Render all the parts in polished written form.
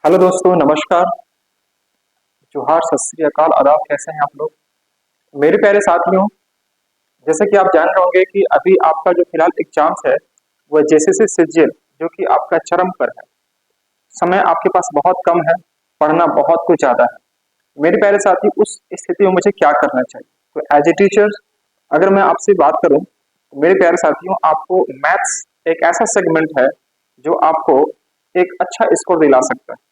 Hello दोस्तों, नमस्कार। जोहार, सत श्री अकाल, आदाब। कैसे हैं आप लोग? मेरे प्यारे साथियों, जैसे कि आप जान रहे होंगे कि अभी आपका जो फिलहाल एग्जाम्स है वह जेसीसी सीजीएल जो कि आपका चरम पर है। समय आपके पास बहुत कम है, पढ़ना बहुत कुछ ज्यादा है। मेरे प्यारे साथी, उस स्थिति में मुझे क्या करना चाहिए? तो एज ए टीचर अगर मैं आपसे बात करूं तो मेरे प्यारे साथियों, आपको मैथ्स एक ऐसा सेगमेंट है जो आपको एक अच्छा स्कोर दिला सकता है।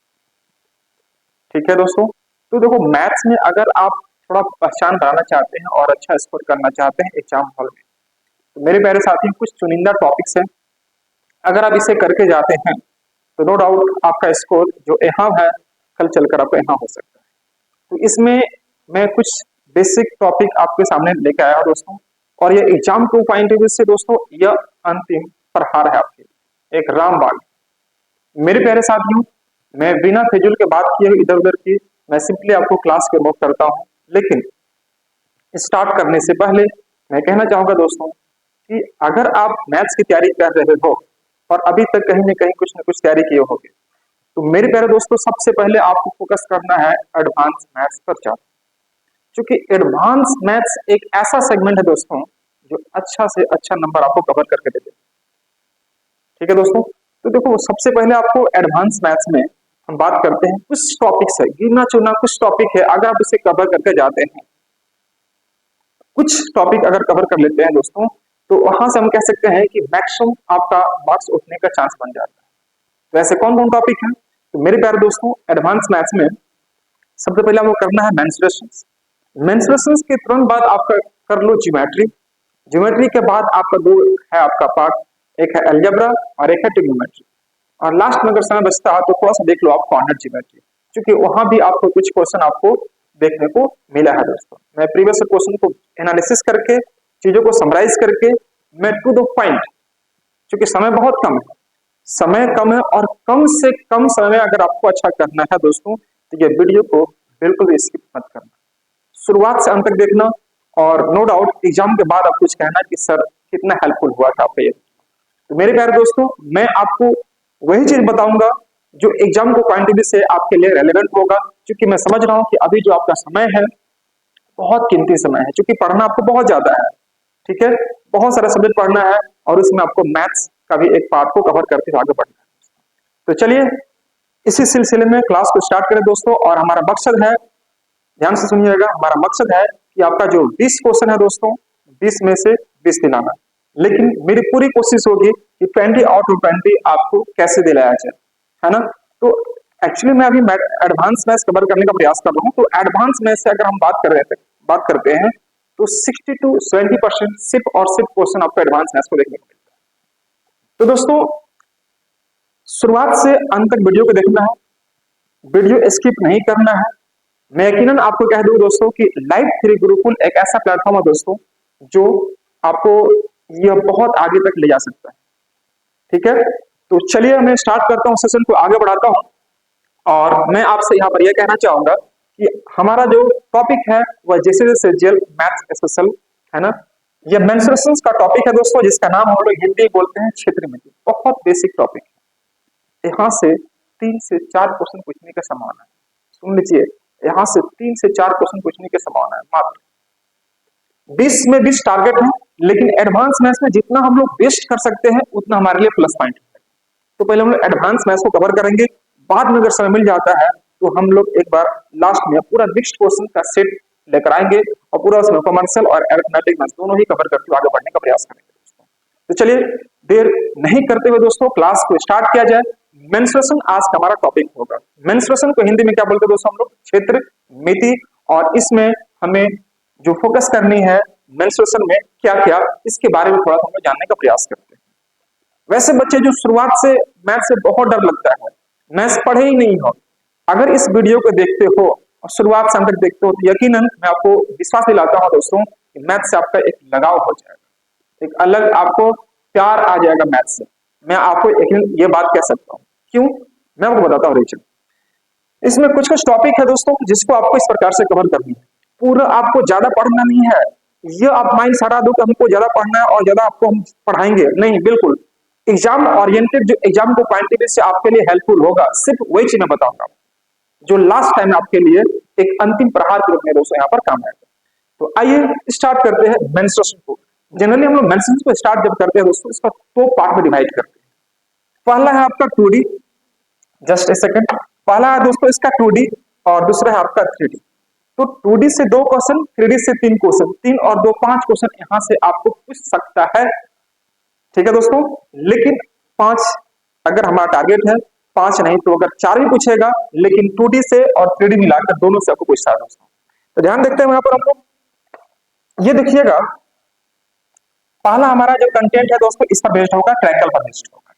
ठीक है दोस्तों। तो देखो, मैथ्स में अगर आप थोड़ा पहचान बनाना चाहते हैं और अच्छा स्कोर करना चाहते हैं एग्जाम हॉल में, तो मेरे प्यारे साथियों कुछ चुनिंदा टॉपिक्स हैं। अगर आप इसे करके जाते हैं तो नो डाउट आपका स्कोर जो यहाँ है कल चलकर आपका यहाँ हो सकता है। तो इसमें मैं कुछ बेसिक टॉपिक आपके सामने लेके आया हूं दोस्तों। और ये एग्जाम के पॉइंट ऑफ व्यू से दोस्तों यह अंतिम प्रहार है आपके लिए, एक रामबाण। मेरे प्यारे साथियों, मैं बिना फिजूल के बात किए हुए इधर उधर की मैं सिंपली आपको क्लास के मूव करता हूं। लेकिन स्टार्ट करने से पहले मैं कहना चाहूंगा दोस्तों कि अगर आप मैथ्स की तैयारी कर रहे हो और अभी तक कहीं ना कुछ तैयारी किए होगे, तो मेरे प्यारे दोस्तों सबसे पहले आपको फोकस करना है एडवांस मैथ्स पर जाओ। क्योंकि एडवांस मैथ्स एक ऐसा सेगमेंट है दोस्तों जो अच्छा से अच्छा नंबर आपको कवर करके दे देगा। ठीक है दोस्तों। तो देखो, सबसे पहले आपको एडवांस मैथ्स में हम बात करते हैं, कुछ टॉपिक्स है, गिना चुना कुछ टॉपिक है। अगर आप इसे कवर करके जाते हैं, कुछ टॉपिक अगर कवर कर लेते हैं दोस्तों, तो वहां से हम कह सकते हैं कि मैक्सिमम आपका मार्क्स उठने का चांस बन जाता है। तो ऐसे कौन कौन टॉपिक है? तो मेरे प्यारे दोस्तों, एडवांस मैथ्स में सबसे पहले आपको करना है मेंसुरेशंस। मेंसुरेशंस के तुरंत बाद आपका कर लो ज्योमेट्री। ज्योमेट्री के बाद आपका दो है आपका पार्ट, एक है अलजेब्रा और एक है ट्रिग्नोमेट्री। और लास्ट में अगर समय बचता है तो थोड़ा सा देख लो आप कॉर्नर ज्योमेट्री, क्योंकि वहां भी आपको कुछ क्वेश्चन आपको देखने को मिला है दोस्तों। मैं प्रीवियस क्वेश्चन को एनालिसिस करके, चीजों को समराइज करके, मैं टू द पॉइंट, क्योंकि समय बहुत कम है, समय कम है और कम से कम समय में अगर आपको अच्छा करना है दोस्तों, तो ये वीडियो को बिल्कुल भी स्किप मत करना, शुरुआत से अंत तक देखना। और नो डाउट एग्जाम के बाद आप कुछ कहना कि सर कितना हेल्पफुल हुआ था आपका ये। तो मेरे प्यारे दोस्तों, मैं आपको वही चीज बताऊंगा जो एग्जाम को पॉइंट ऑफ व्यू से आपके लिए रेलेवेंट होगा। क्योंकि मैं समझ रहा हूं कि अभी जो आपका समय है बहुत कीमती समय है, क्योंकि पढ़ना आपको बहुत ज्यादा है। ठीक है, बहुत सारा सब्जेक्ट पढ़ना है और उसमें आपको मैथ्स का भी एक पार्ट को कवर करते हुए आगे बढ़ना है। तो चलिए इसी सिलसिले में क्लास को स्टार्ट करें दोस्तों। और हमारा मकसद है, ध्यान से सुनिएगा, हमारा मकसद है कि आपका जो 20 क्वेश्चन है दोस्तों, 20 में से 20 दिलाना। लेकिन मेरी पूरी कोशिश होगी कि 20 आउट ऑफ 20 आपको कैसे दिलाया जाए, है ना। तो एक्चुअली मैं अभी एडवांस मैथ्स कवर करने का प्रयास कर रहा हूँ। तो एडवांस मैथ्स से अगर हम बात करते हैं तो 60 टू 70% सिर्फ और सिर्फ क्वेश्चन आपको एडवांस मैथ्स को देखने को मिलता है। तो दोस्तों, शुरुआत से अंत तक वीडियो को देखना है, वीडियो स्किप नहीं करना है। मैं यकीनन आपको कह दूं दोस्तों कि लाइफ थ्री गुरुकुल एक ऐसा प्लेटफॉर्म है दोस्तों जो आपको यह बहुत आगे तक ले जा सकता है। ठीक है, तो चलिए मैं स्टार्ट करता हूं, सेशन को आगे बढ़ाता हूं। और मैं आपसे यहाँ पर यह कहना चाहूंगा कि हमारा जो टॉपिक है वह जैसे जैसे जेल मैथ्स स्पेशल, है ना। यह मेंसुरेशंस का टॉपिक है दोस्तों, जिसका नाम हम लोग हिंदी बोलते हैं क्षेत्र में। बहुत बेसिक टॉपिक है। यहाँ से 3 से 4 क्वेश्चन पूछने का संभावना है। सुन लीजिए, यहाँ से 3 से 4 क्वेश्चन पूछने की संभावना है। मात्र 20 में 20 टारगेट है, लेकिन एडवांस मैथ्स में जितना हम लोग बेस्ट कर सकते हैं उतना हमारे लिए प्लस पॉइंट है। तो पहले हम लोग एडवांस मैथ्स को कवर करेंगे, बाद में अगर समय मिल जाता है तो हम लोग एक बार लास्ट में पूरा मिक्स्ड क्वेश्चन का सेट लेकर आएंगे और पूरा उसमें कमर्शियल और अरिथमेटिक मैथ्स दोनों ही कवर करके आगे बढ़ने का प्रयास करेंगे दोस्तों। तो चलिए देर नहीं करते हुए दोस्तों क्लास को स्टार्ट किया जाए। मेंस्ट्रुएशन आज का हमारा टॉपिक होगा। मेंस्ट्रुएशन को हिंदी में क्या बोलते हैं दोस्तों हम लोग? क्षेत्र, मिति। और इसमें हमें जो फोकस करनी है मेंस्ट्रुएशन में क्या क्या, इसके बारे में थोड़ा हम लोग जानने का प्रयास करते हैं। वैसे बच्चे जो शुरुआत से मैथ से बहुत डर लगता है, मैथ्स पढ़े ही नहीं हो, अगर इस वीडियो को देखते हो और शुरुआत से अंत तक देखते हो तो यकीनन मैं आपको विश्वास दिलाता हूं दोस्तों कि मैथ से आपका एक लगाव हो जाएगा, एक अलग आपको प्यार आ जाएगा मैथ से। मैं आपको यकीनन ये बात कह सकता हूँ। क्यों? मैं आपको बताता हूँ रीजन। इसमें कुछ कुछ टॉपिक है दोस्तों जिसको आपको इस प्रकार से कवर करनी है। पूरा आपको ज्यादा पढ़ना नहीं है, ये आप माइंड हटा दो कि हमको ज्यादा पढ़ना है और ज्यादा आपको हम पढ़ाएंगे, नहीं, बिल्कुल। एग्जाम ओरिएंटेड जो एग्जाम को पॉइंट ऑफ व्यू से आपके लिए हेल्पफुल होगा, सिर्फ वही चीज मैं बताऊंगा जो लास्ट टाइम आपके लिए एक अंतिम प्रहार के रूप में दोस्तों यहाँ पर काम आएगा। तो आइए स्टार्ट करते हैं मेंस्ट्रुएशन को। जनरली हम लोग मेंस्ट्रुएशन को स्टार्ट जब करते हैं दोस्तों, इसका दो पार्ट में डिवाइड करते हैं। पहला है आपका 2D, जस्ट ए सेकंड, पहला है दोस्तों इसका 2D और दूसरा है आपका 3D। तो 2D से 2 क्वेश्चन, 3D से 3 क्वेश्चन, 3 और 2 5 क्वेश्चन यहाँ से आपको पूछ सकता है, ठीक है दोस्तों। लेकिन 5 अगर हमारा टारगेट है, 5 नहीं तो अगर 4 भी पूछेगा, लेकिन 2D से और 3D मिलाकर दोनों से आपको पूछता है दोस्तों। तो ध्यान देखते हैं यहाँ पर हम लोग, ये देखिएगा पहला हमारा जो कंटेंट है दोस्तों, इस पर बेस्ड होगा, ट्रायंगल पर बेस्ड होगा।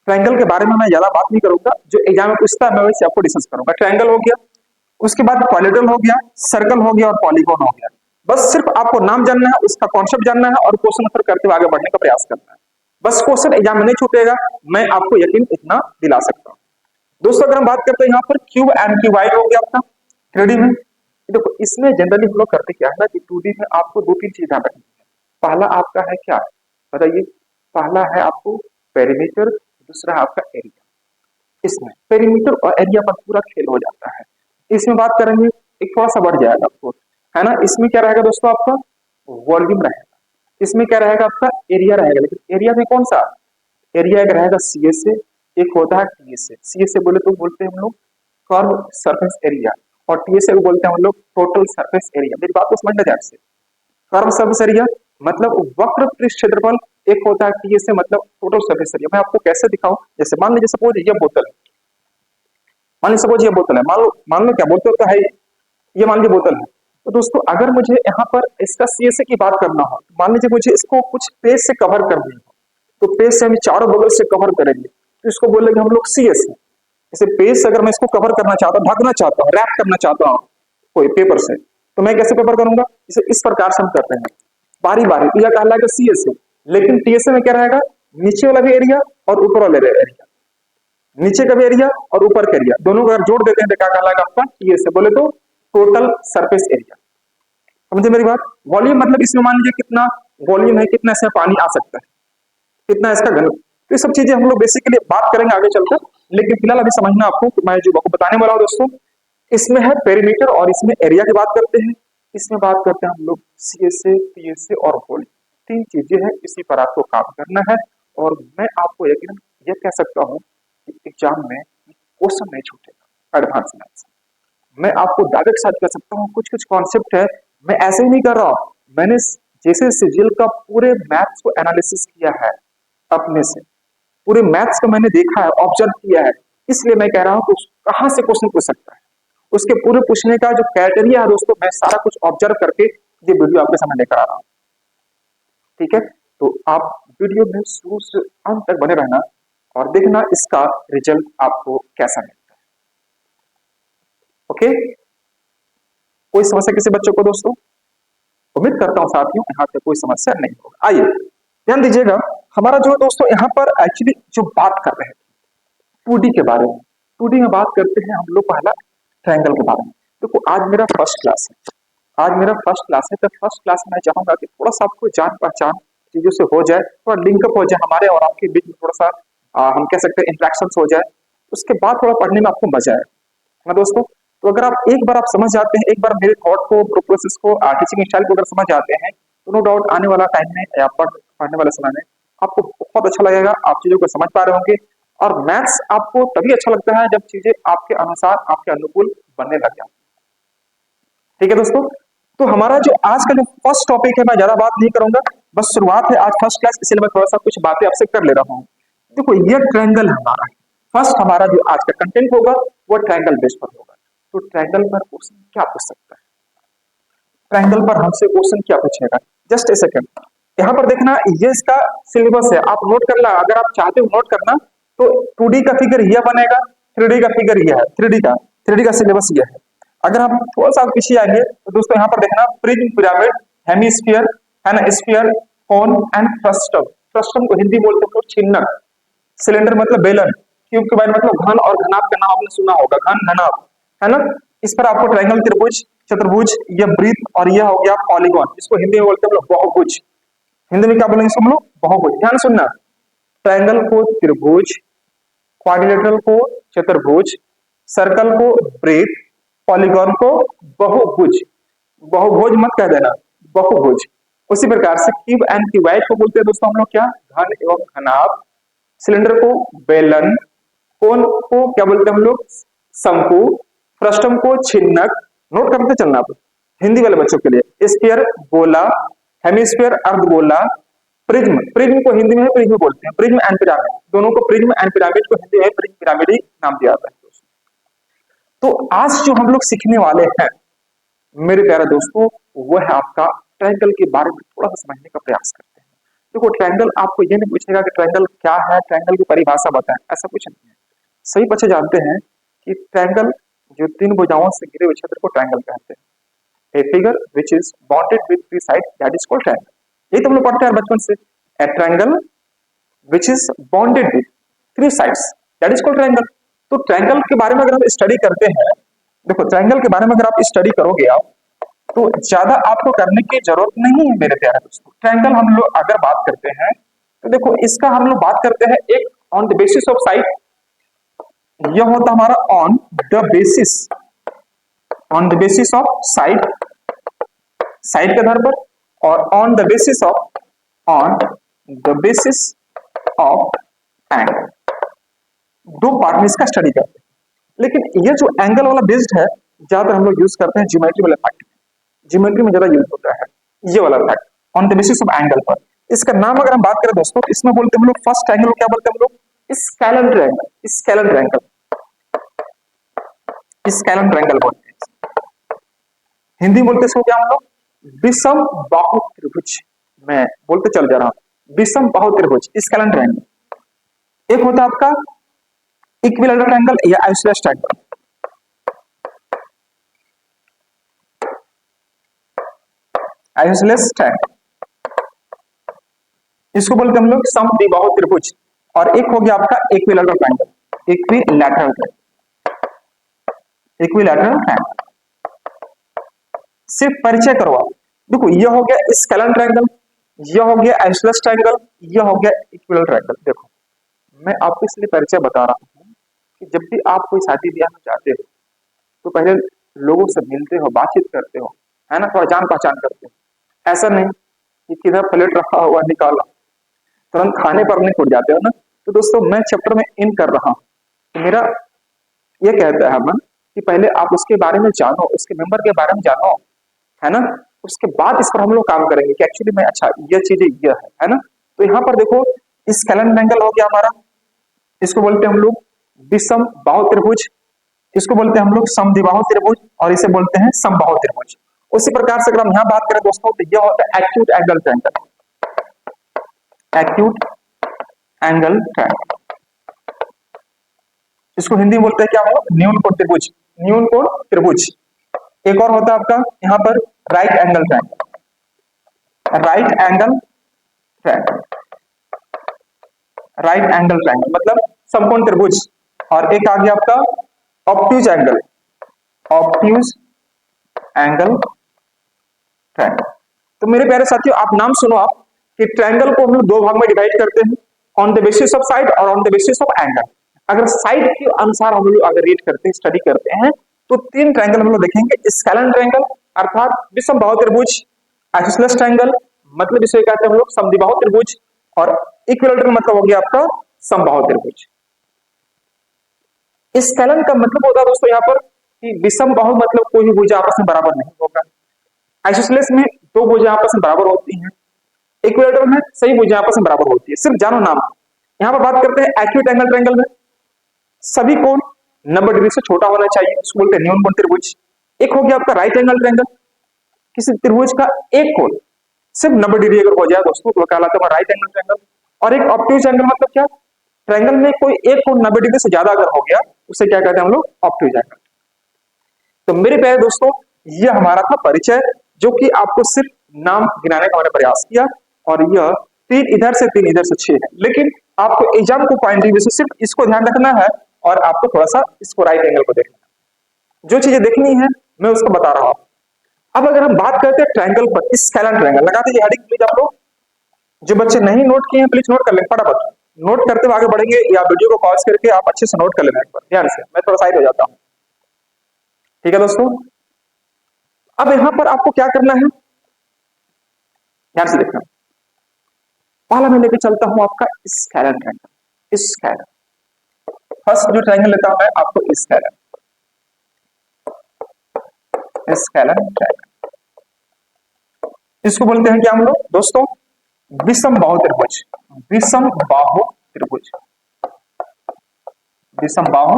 ट्रायंगल के बारे में मैं ज्यादा बात नहीं करूंगा, जो एग्जाम में पूछता है मैं वैसे आपको डिस्कस करूंगा। ट्रायंगल हो गया, उसके बाद पॉलीगन हो गया, सर्कल हो गया और पॉलीगॉन हो गया। बस सिर्फ आपको नाम जानना है, उसका कॉन्सेप्ट जानना है और क्वेश्चन आंसर करते हुए आगे बढ़ने का प्रयास करना है। बस क्वेश्चन एग्जाम में नहीं छूटेगा, मैं आपको यकीन इतना दिला सकता हूँ दोस्तों। अगर हम बात करते हैं यहाँ पर क्यूब एंड क्यूबाइड हो गया आपका 3D में। देखो इसमें जनरली हम लोग करते क्या है ना कि 2D में आपको 2-3 चीज ध्यान रखनी है। पहला आपका है क्या, बताइए, पहला है आपको पेरीमीटर, दूसरा है आपका एरिया। इसमें पेरीमीटर और एरिया पर पूरा खेल हो जाता है। इसमें बात करेंगे एक थोड़ा सा बढ़ जाएगा आपको, है ना। इसमें क्या रहेगा दोस्तों, आपका वॉल्यूम रहेगा, इसमें क्या रहेगा आपका एरिया रहेगा। लेकिन एरिया में कौन सा एरिया, एक रहेगा CSA, एक होता है TSA। CSA बोले तो बोलते हैं हम लोग कर्व सरफेस एरिया, और TSA को बोलते हैं हम लोग टोटल सरफेस एरिया। मेरी बात को समझना ध्यान से, कर्व सरफेस एरिया मतलब वक्र पृष्ठ क्षेत्रफल, एक होता है TSA मतलब टोटल सरफेस एरिया। मैं आपको कैसे दिखाऊं, जैसे मान लीजिए सपोज ये बोतल है, मान लीजिए सपोज ये बोतल है, मान लो क्या बोतल तो है, ये मान लीजिए बोतल है। तो दोस्तों अगर मुझे यहाँ पर इसका CSA की बात करना हो, मान लीजिए मुझे इसको कुछ पेज से कवर करनी हो, तो पेज से हम चारों बगल से कवर करेंगे, तो इसको बोलेंगे हम लोग CSA। जैसे पेज से अगर मैं इसको कवर करना चाहता हूँ, ढकना चाहता हूँ, रैप करना चाहता हूँ कोई पेपर से, तो मैं कैसे पेपर करूंगा, इसे इस प्रकार से हम करते हैं बारी बारी, तो यह कहलाएगा CSA। लेकिन TSA में क्या रहेगा, नीचे वाला भी एरिया और ऊपर वाला एरिया, नीचे का भी एरिया और ऊपर का एरिया दोनों को अगर जोड़ देते हैं तो क्या कहलाएगा आपका TSA, बोले तो टोटल सरफेस एरिया। समझे मेरी बात। वॉल्यूम मतलब इसमें मान लीजिए कितना वॉल्यूम है, कितना इसमें पानी आ सकता है, कितना इसका घन, तो ये सब चीजें हम लोग बेसिकली बात करेंगे आगे चलकर। लेकिन फिलहाल अभी समझना आपको, तो मैं जो आपको बताने वाला हूँ दोस्तों, इसमें है पेरीमीटर और इसमें एरिया की बात करते हैं। इसमें बात करते हैं हम लोग CSA, TSA और वॉल्यूम, 3 चीजें हैं, इसी पर आपको काम करना है। और मैं आपको यकीनन यह कह सकता हूँ कि एग्जाम में क्वेश्चन नहीं छूटेगा एडवांस मैथ्स। मैं आपको दावे के साथ कह सकता हूँ कुछ कुछ कॉन्सेप्ट है, मैं ऐसे ही नहीं कर रहा हूँ, मैंने जैसे CGL का पूरे मैथ्स को एनालिसिस किया है अपने से, पूरे मैथ्स को मैंने देखा है, ऑब्जर्व किया है, इसलिए मैं कह रहा हूँ कि कहाँ से क्वेश्चन पूछ सकता है, उसके पूरे पूछने का जो क्राइटेरिया है दोस्तों, मैं सारा कुछ ऑब्जर्व करके ये वीडियो आपके सामने लेकर आ रहा हूँ, ठीक है। तो आप वीडियो में शुरू से अंत तक बने रहना और देखना इसका रिजल्ट आपको कैसा मिलता है। ओके, कोई समस्या किसी बच्चों को दोस्तों, उम्मीद करता हूं साथियों यहाँ पे कोई समस्या नहीं होगा। आइए ध्यान दीजिएगा, हमारा जो दोस्तों यहाँ पर एक्चुअली जो बात कर रहे हैं 2D के बारे में, 2D में बात करते हैं हम लोग पहला ट्रायंगल के बारे में। देखो आज मेरा फर्स्ट क्लास है, आज मेरा फर्स्ट क्लास है, तो फर्स्ट क्लास में मैं चाहूंगा कि थोड़ा सा आपको जान पहचान चीजों से हो जाए, थोड़ा लिंकअप हो जाए हमारे और आपके बीच में, थोड़ा सा हम कह सकते हैं इंट्रैक्शन हो जाए, उसके बाद थोड़ा पढ़ने में आपको मजा आए ना दोस्तों। तो अगर आप एक बार आप समझ जाते हैं, एक बार मेरे थॉट को, प्रोसेस को, टीचिंग स्टाइल को अगर समझ जाते हैं, तो नो डाउट आने वाला टाइम में या पढ़ने वाले समय में आपको बहुत अच्छा लगेगा, आप चीजों को समझ पा रहे होंगे। और मैथ्स आपको तभी अच्छा लगता है जब चीजें आपके अनुसार, आपके अनुकूल बनने लग जाती है, ठीक है दोस्तों। तो हमारा जो आज का जो फर्स्ट टॉपिक है, मैं ज्यादा बात नहीं करूंगा, बस शुरुआत है, आज फर्स्ट क्लास, इसलिए मैं थोड़ा सा कुछ बातें आपसे कर ले रहा हूँ। देखो ये ट्रायंगल हमारा फर्स्ट, हमारा जो आज का कंटेंट होगा वो ट्रायंगल बेस पर होगा। तो ट्रायंगल पर क्वेश्चन क्या पूछ सकता है, ट्रायंगल पर हमसे क्वेश्चन क्या पूछेगा, जस्ट ए सेकंड, यहाँ पर देखना, ये इसका सिलेबस है, आप नोट कर ला, अगर आप चाहते हो नोट करना तो 2D का फिगर यह बनेगा, 3D का फिगर यह है, 3D का सिलेबस यह है। अगर हम थोड़ा सा पीछे आएंगे तो दोस्तों यहाँ पर देखना, प्रिज्म, पिरामिड, हेमिस्फीयर, है ना, sphere, cone and frustum. Frustum को हिंदी बोलते हैं छिन्नक, सिलेंडर मतलब बेलन, क्यूब क्यूबाइड मतलब घन, और घनाभ का नाम आपने सुना होगा, घन घनाभ, है ना। इस पर आपको ट्रायंगल, त्रिभुज, चतुर्भुज, यह वृत्त और यह हो गया पॉलीगॉन, इसको हिंदी में बोलते हैं हम लोग बहुभुज, हिंदी में क्या बोलेंगे हम लोग, बहुभुज। ध्यान सुनना, ट्रायंगल को त्रिभुज, क्वाड्रिलेटरल को चतुर्भुज, सर्कल को वृत्त, पॉलीगॉन को बहुभुज। बहुभुज मत कह देना, बहुभुज। उसी प्रकार से क्यूब एंड क्यूबाइड को बोलते हैं दोस्तों हम लोग क्या, घन एवं घनाभ। सिलेंडर को बेलन, कोन को क्या बोलते हैं हम लोग, शंकु, फ्रस्टम को छिन्नक। नोट करते चलना आप हिंदी वाले बच्चों के लिए। स्फीयर गोला, हेमिस्फीयर अर्धगोला, प्रिज्म, प्रिज्म को हिंदी में प्रिज्म बोलते हैं, प्रिज्म एंड पिरामिड, दोनों को प्रिज्म एंड पिरामिड को हिंदी में प्रिज्म पिरामिड ही नाम दिया जाता है। तो आज जो हम लोग सीखने वाले हैं मेरे प्यारे दोस्तों, वह है आपका ट्रायंगल के बारे में थोड़ा सा समझने का प्रयास करते हैं। देखो ट्रायंगल आपको ये नहीं पूछेगा कि ट्रायंगल क्या है, ट्रायंगल की परिभाषा बताएं, ऐसा कुछ नहीं है। सभी बच्चे जानते हैं कि ट्रायंगल जो तीन भुजाओं से घिरे हुए क्षेत्र को ट्रायंगल कहते हैं। A figure which is bonded with three sides, that is called triangle. ये तो हम लोग पढ़ते हैं बचपन से। A triangle which is bonded with three sides, that is called triangle. तो ट्रायंगल के बारे में अगर हम स्टडी करते हैं, देखो ट्रायंगल के बारे में अगर आप स्टडी करोगे आप, तो ज्यादा आपको करने की जरूरत नहीं है मेरे प्यारे दोस्तों। ट्रायंगल हम लोग अगर बात करते हैं तो देखो इसका हम लोग बात करते हैं एक on the basis of side, यह होता हमारा on the basis, on the basis of side, side के आधार पर, और on the basis of, on the basis of angle, दो पार्ट में इसका स्टडी करते हैं। लेकिन ये जो एंगल वाला बेस्ड है, ज्यादातर हम लोग यूज करते हैं ज्योमेट्री वाला फैक्ट, ज्योमेट्री में ज्यादा यूज होता है ये वाला fact, on the basis of angle पर। इसका नाम अगर हम बात करें दोस्तों, इसमें बोलते हैं हम लोग फर्स्ट एंगल, क्या बोलते हैं हम लोग, scalar triangle, scalar triangle, scalar triangle बोलते हैं। हिंदी में बोलते इसको क्या हम लोग, विषम बाहु त्रिभुज। मैं बोलते चल जा रहा हूं, विषम बाहु त्रिभुज, स्केलर ट्रायंगल। एक होता है आपका इक्विलैटरल ट्रायंगल या आइसोसेलेस ट्रायंगल, आइसोसेलेस ट्रायंगल, इसको बोलते हैं हम लोग समद्विबाहु त्रिभुज। और एक हो गया आपका equilateral triangle, equilateral triangle, equilateral triangle. सिर्फ परिचय करवा, देखो ये हो गया स्केलर ट्रायंगल, ये हो गया आइसोसेलेस ट्रायंगल, ये हो गया इक्विलैटरल ट्रायंगल। देखो मैं आपको इसलिए परिचय बता रहा हूं कि जब भी आप कोई शादी ब्याह में जाते हो तो पहले लोगों से मिलते हो, बातचीत करते हो, है ना, थोड़ा जान पहचान करते हो। ऐसा नहीं कि किधर प्लेट रखा हुआ निकाला तुरंत खाने पर नहीं फूट जाते हो ना। तो दोस्तों मैं चैप्टर में इन कर रहा हूं, तो मेरा ये कहता है मन कि पहले आप उसके बारे में जानो, उसके मेंबर के बारे में जानो, है ना, उसके बाद इस पर हम लोग काम करेंगे कि एक्चुअली में अच्छा ये चीजें ये है ना। तो यहाँ पर देखो स्केलर ट्रायंगल हो गया हमारा, इसको बोलते हैं हम लोग विषम बाहु त्रिभुज, इसको बोलते हैं हम लोग समद्विबाहु त्रिभुज, और इसे बोलते हैं समबाहु त्रिभुज। उसी प्रकार से अगर हम यहाँ बात करें दोस्तों, तो यह होता है acute angle triangle, acute angle triangle, इसको हिंदी में बोलते हैं क्या हो, न्यून कोण त्रिभुज, न्यून कोण त्रिभुज। एक और होता है आपका यहाँ पर right angle triangle, right angle triangle, right angle triangle मतलब समकोण त्रिभुज। और एक आ गया आपका obtuse angle, obtuse angle triangle. तो मेरे प्यारे साथियों आप नाम सुनो आप कि ट्रायंगल को हम लोग दो भाग में डिवाइड करते हैं, on the basis of side और on the basis of angle. अगर साइड के अनुसार हम लोग अगर रीड करते हैं, स्टडी करते हैं, तो तीन ट्रायंगल हम लोग देखेंगे, स्केलर ट्रायंगल अर्थात विषम बाहु त्रिभुज, आइसोसेलेस ट्रायंगल मतलब इसे कहते हैं हम लोग समद्विबाहु त्रिभुज, और इक्विलैटरल मतलब हो गया आपका समबाहु त्रिभुज। स्केलर का मतलब होता है दोस्तों यहाँ पर कि विषम बाहु मतलब कोई भी भुजा आपस में बराबर नहीं होगा, आइसोसेलेस में दो भुजा आपस में बराबर होती हैं, इक्विलैटरल में सही भुजा आपस में बराबर होती है। सिर्फ जानो नाम। यहाँ पर बात करते हैं एक्यूट एंगल ट्रायंगल में सभी कोण 90 डिग्री से छोटा होना चाहिए, उसको बोलते हैं न्यून कोण त्रिभुज। एक हो गया आपका राइट एंगल ट्रायंगल, किसी त्रिभुज का एक कोण सिर्फ 90 डिग्री अगर हो जाए दोस्तों तो कहलाता है राइट एंगल ट्रायंगल। और एक ऑब्ट्यूज एंगल मतलब क्या, ट्रायंगल में कोई एक कोण 90 डिग्री से ज्यादा अगर हो गया उसे क्या कहते हैं हम लोग, ऑब्ट्यूज एंगल। तो मेरे प्यारे दोस्तों यह हमारा था परिचय, जो कि आपको सिर्फ नाम गिनाने का मैंने प्रयास किया, और यह तीन इधर से तीन इधर से 6 है। लेकिन आपको एग्जाम को पॉइंट ऑफ व्यू से सिर्फ इसको ध्यान रखना है, और आपको थोड़ा सा इसको राइट एंगल को देखना है। जो चीजें देखनी है मैं उसको बता रहा हूं। अब अगर हम बात करते हैं ट्रायंगल पर, स्केलर ट्रायंगल लगा दीजिए हेडिंग प्लीज। आप लोग जो बच्चे नहीं नोट किए हैं प्लीज नोट कर लें फटाफट, नोट करते हुए आगे बढ़ेंगे या वीडियो को पॉज करके आप अच्छे से नोट कर लेना एक बार ध्यान से, मैं थोड़ा साइड हो जाता हूँ। ठीक है दोस्तों, अब यहां पर आपको क्या करना है, ध्यान से देखना। पहला मैं लेके चलता हूं आपका स्केलर ट्रायंगल। स्केलर फर्स्ट जो ट्रायंगल लेता हूं मैं आपको स्केलर ट्रायंगल, इसको बोलते हैं क्या हम लोग दोस्तों, विषम बाहु त्रिभुज। विषम बाहु त्रिभुज, विषम बाहु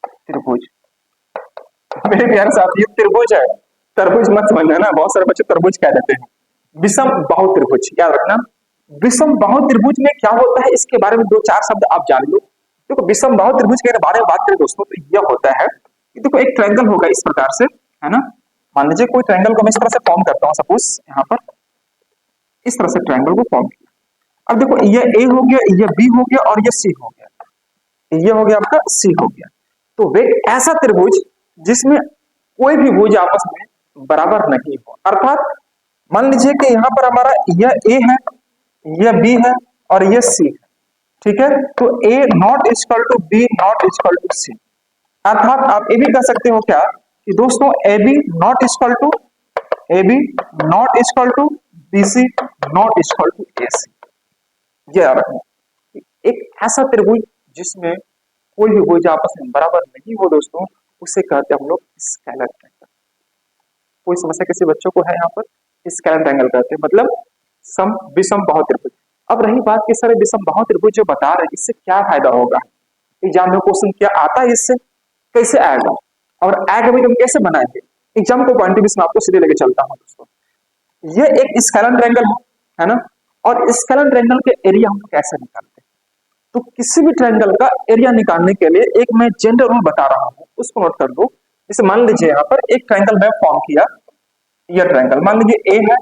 त्रिभुज। मेरे प्यारे साथी ये त्रिभुज है, तरबूज मत समझना ना, बहुत सारे बच्चे तरबूज कह देते हैं। विषम बाहु त्रिभुज याद रखना। विषम बाहु त्रिभुज में क्या होता है इसके बारे में दो चार शब्द आप जान लो। देखो विषम बाहु त्रिभुज के बारे में बात करें दोस्तों तो यह होता है कि देखो एक ट्रायंगल होगा इस प्रकार से, है ना। मान लीजिए कोई ट्रायंगल को मैं इस तरह से फॉर्म करता हूँ, सपोज यहाँ पर इस तरह से ट्रायंगल को फॉर्म किया। अब देखो ये ए हो गया, ये बी हो गया और ये सी हो गया, ये हो गया आपका सी हो गया। तो वे ऐसा त्रिभुज जिसमें कोई भी भुज आपस में बराबर नहीं हो, अर्थात मान लीजिए कि यहाँ पर हमारा यह ए है, यह बी है और यह सी है, ठीक है। तो A not equal to B not equal to C, अर्थात आप ये भी कह सकते हो क्या कि दोस्तों A B not equal to B C not equal to A C. ये याद रखना, एक ऐसा त्रिभुज जिसमें कोई भी भुज आपस में बराबर नहीं हो दोस्तों, उसे कहते हैं हम लोग स्केलर ट्रायंगल। कोई समस्या किसी बच्चों को है यहाँ पर, स्केलर ट्रायंगल कहते हैं, मतलब सम विषम बाहु त्रिभुज। अब रही बात कि सर विषम बाहु त्रिभुज जो बता रहे हैं इससे क्या फायदा होगा, एग्जाम में क्वेश्चन क्या आता है इससे, कैसे आएगा और आएगा भी तो हम कैसे बनाएंगे। एग्जाम को पॉइंट में आपको सीधे लेके चलता हूँ दोस्तों। ये एक स्केलर ट्रायंगल है ना, और स्केलर ट्रायंगल के एरिया हम कैसे निकालते हैं। तो किसी भी ट्रायंगल का एरिया निकालने के लिए एक मैं जनरल रूल बता रहा हूँ, उसको नोट कर दो। जैसे मान लीजिए यहाँ पर एक ट्रायंगल मैं फॉर्म किया, यह ट्रायंगल मान लीजिए ए है,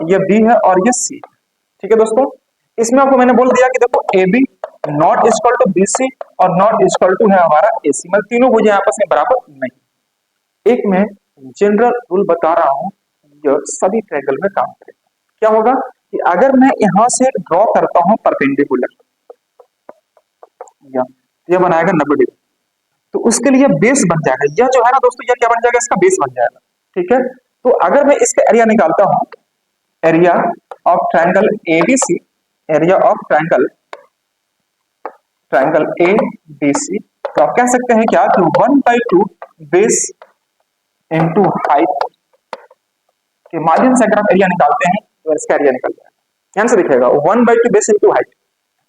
यह बी है और यह सी है, ठीक है दोस्तों। इसमें आपको मैंने बोल दिया कि देखो A B not equal to B C और नॉट इक्वल टू है हमारा ए सी, मतलब तीनों भुजें आपस में बराबर नहीं। एक मैं जनरल रूल बता रहा हूँ, यह सभी ट्रायंगल में काम करेगा। क्या होगा कि अगर मैं यहां से ड्रॉ करता हूं परपेंडिकुलर, यह बनाएगा 90 डिग्री, तो उसके लिए बेस बन जाएगा, यह जो है ना दोस्तों यह क्या बन जाएगा, इसका बेस बन जाएगा, ठीक है। तो अगर मैं इसका एरिया निकालता हूं, area of triangle ABC, area of triangle A B C, तो आप कह सकते हैं क्या कि 1/2 बेस इंटू हाइट के माध्यम से अगर आप एरिया निकालते हैं तो इसका एरिया निकल जाएगा। ध्यान से दिखेगा 1/2 बेस इंटू हाइट।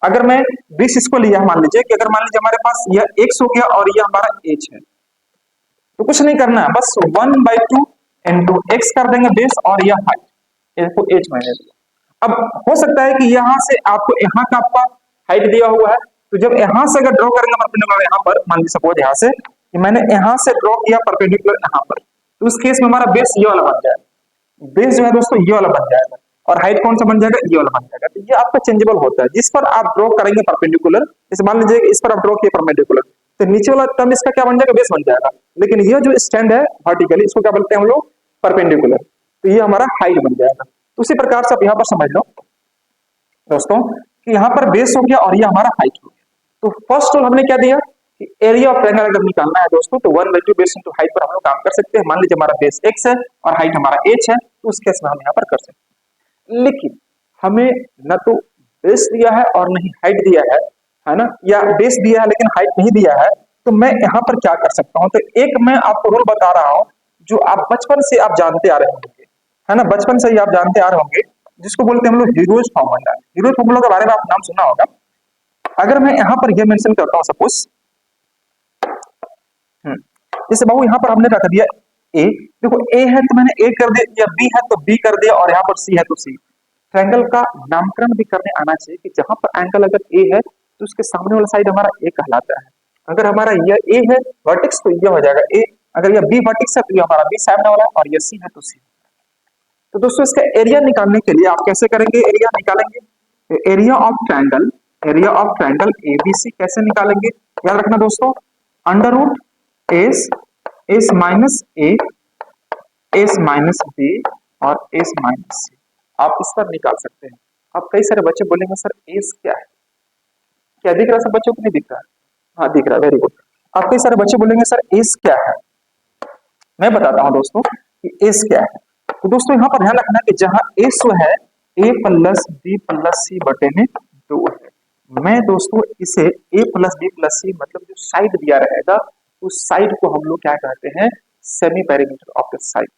अगर मैं 20 इसको लिया, मान लीजिए कि अगर मान लीजिए हमारे पास यह x हो गया और यह हमारा h है, तो कुछ नहीं करना है, बस 1/2 इंटू एक्स कर देंगे बेस और यह हाइट, इसको h मैंने दिया। अब हो सकता है कि यहाँ से आपको यहाँ का आपका हाइट दिया हुआ है, तो जब यहाँ से अगर ड्रॉ करेंगे परपेंडिकुलर यहाँ पर, मान लीजिए सपोज यहाँ से कि मैंने यहाँ से ड्रॉ किया परपेंडिकुलर यहाँ पर, तो उस केस में हमारा बेस ये वाला बन जाएगा, बेस जो है दोस्तों ये वाला बन जाएगा और हाइट कौन सा बन जाएगा, ये वाला बन जाएगा। तो ये आपका चेंजेबल होता है, जिस पर आप ड्रॉ करेंगे परपेंडिकुलर, जैसे मान लीजिए इस पर आप ड्रॉ किए परपेंडिकुलर, तो नीचे वाला टर्म इसका क्या बन जाएगा, बेस बन जाएगा। लेकिन ये जो स्टैंड है वर्टिकली, इसको क्या बोलते हैं हम लोग, परपेंडिकुलर, तो ये हमारा हाइट बन जाएगा। तो उसी प्रकार से आप यहाँ पर समझ लो दोस्तों कि यहाँ पर बेस हो गया और ये हमारा हाइट हो गया। तो फर्स्ट रूल हमने क्या दिया कि एरिया ऑफ ट्रायंगल अगर निकालना है दोस्तों तो 1/2 बेस इंटू हाइट पर हम लोग काम कर सकते हैं। मान लीजिए हमारा बेस x है और हाइट हमारा h है, तो उस केस में हम यहाँ पर कर सकते हैं। लेकिन हमें न तो बेस दिया है और नहीं हाइट दिया है ना, या बेस दिया है लेकिन हाइट नहीं दिया है, तो मैं यहाँ पर क्या कर सकता हूँ। तो एक मैं आपको रूल बता रहा हूँ जो आप बचपन से आप जानते आ रहे होंगे, है ना, बचपन से ही आप जानते आ रहे होंगे, जिसको बोलते हैं हम लोग हीरोज फॉर्मूला। हीरोज फॉर्मूला के बारे में आप नाम सुना होगा। अगर मैं यहाँ पर यह मेंशन करता हूँ सपोज, जैसे बाबू यहाँ पर हमने रख दिया ए, देखो ए है तो मैंने ए कर दिया, या बी है तो बी कर दिया और यहाँ पर सी है तो सी। ट्रायंगल का नामकरण भी करने आना चाहिए कि जहां पर एंगल अगर ए है तो उसके सामने वाला साइड हमारा ए कहलाता है। अगर हमारा यह ए है वर्टेक्स तो यह हो जाएगा ए, अगर यह बी वर्टेक्स है तो यह हमारा बी सामने वाला, और यह सी है तो सी। तो दोस्तों इसका एरिया निकालने के लिए आप कैसे करेंगे, एरिया निकालेंगे, एरिया ऑफ ट्रायंगल एबीसी कैसे निकालेंगे, याद रखना दोस्तों, under root S minus A, S minus B और एस माइनस सी, आप इस पर निकाल सकते हैं। अब कई सारे बच्चे बोलेंगे सर एस क्या है, क्या दिख रहा है सब बच्चों को, नहीं दिख रहा है? हाँ दिख रहा है, वेरी गुड। अब कई सारे बच्चे बोलेंगे सर एस क्या है। मैं बताता हूँ दोस्तों कि एस क्या है। तो दोस्तों यहाँ पर ध्यान रखना कि जहाँ एस है ए प्लस बी प्लस सी बटे में 2 है। मैं दोस्तों इसे ए प्लस बी प्लस सी मतलब जो साइड दिया रहेगा उस साइड को हम लोग क्या कहते हैं, semi perimeter of the side.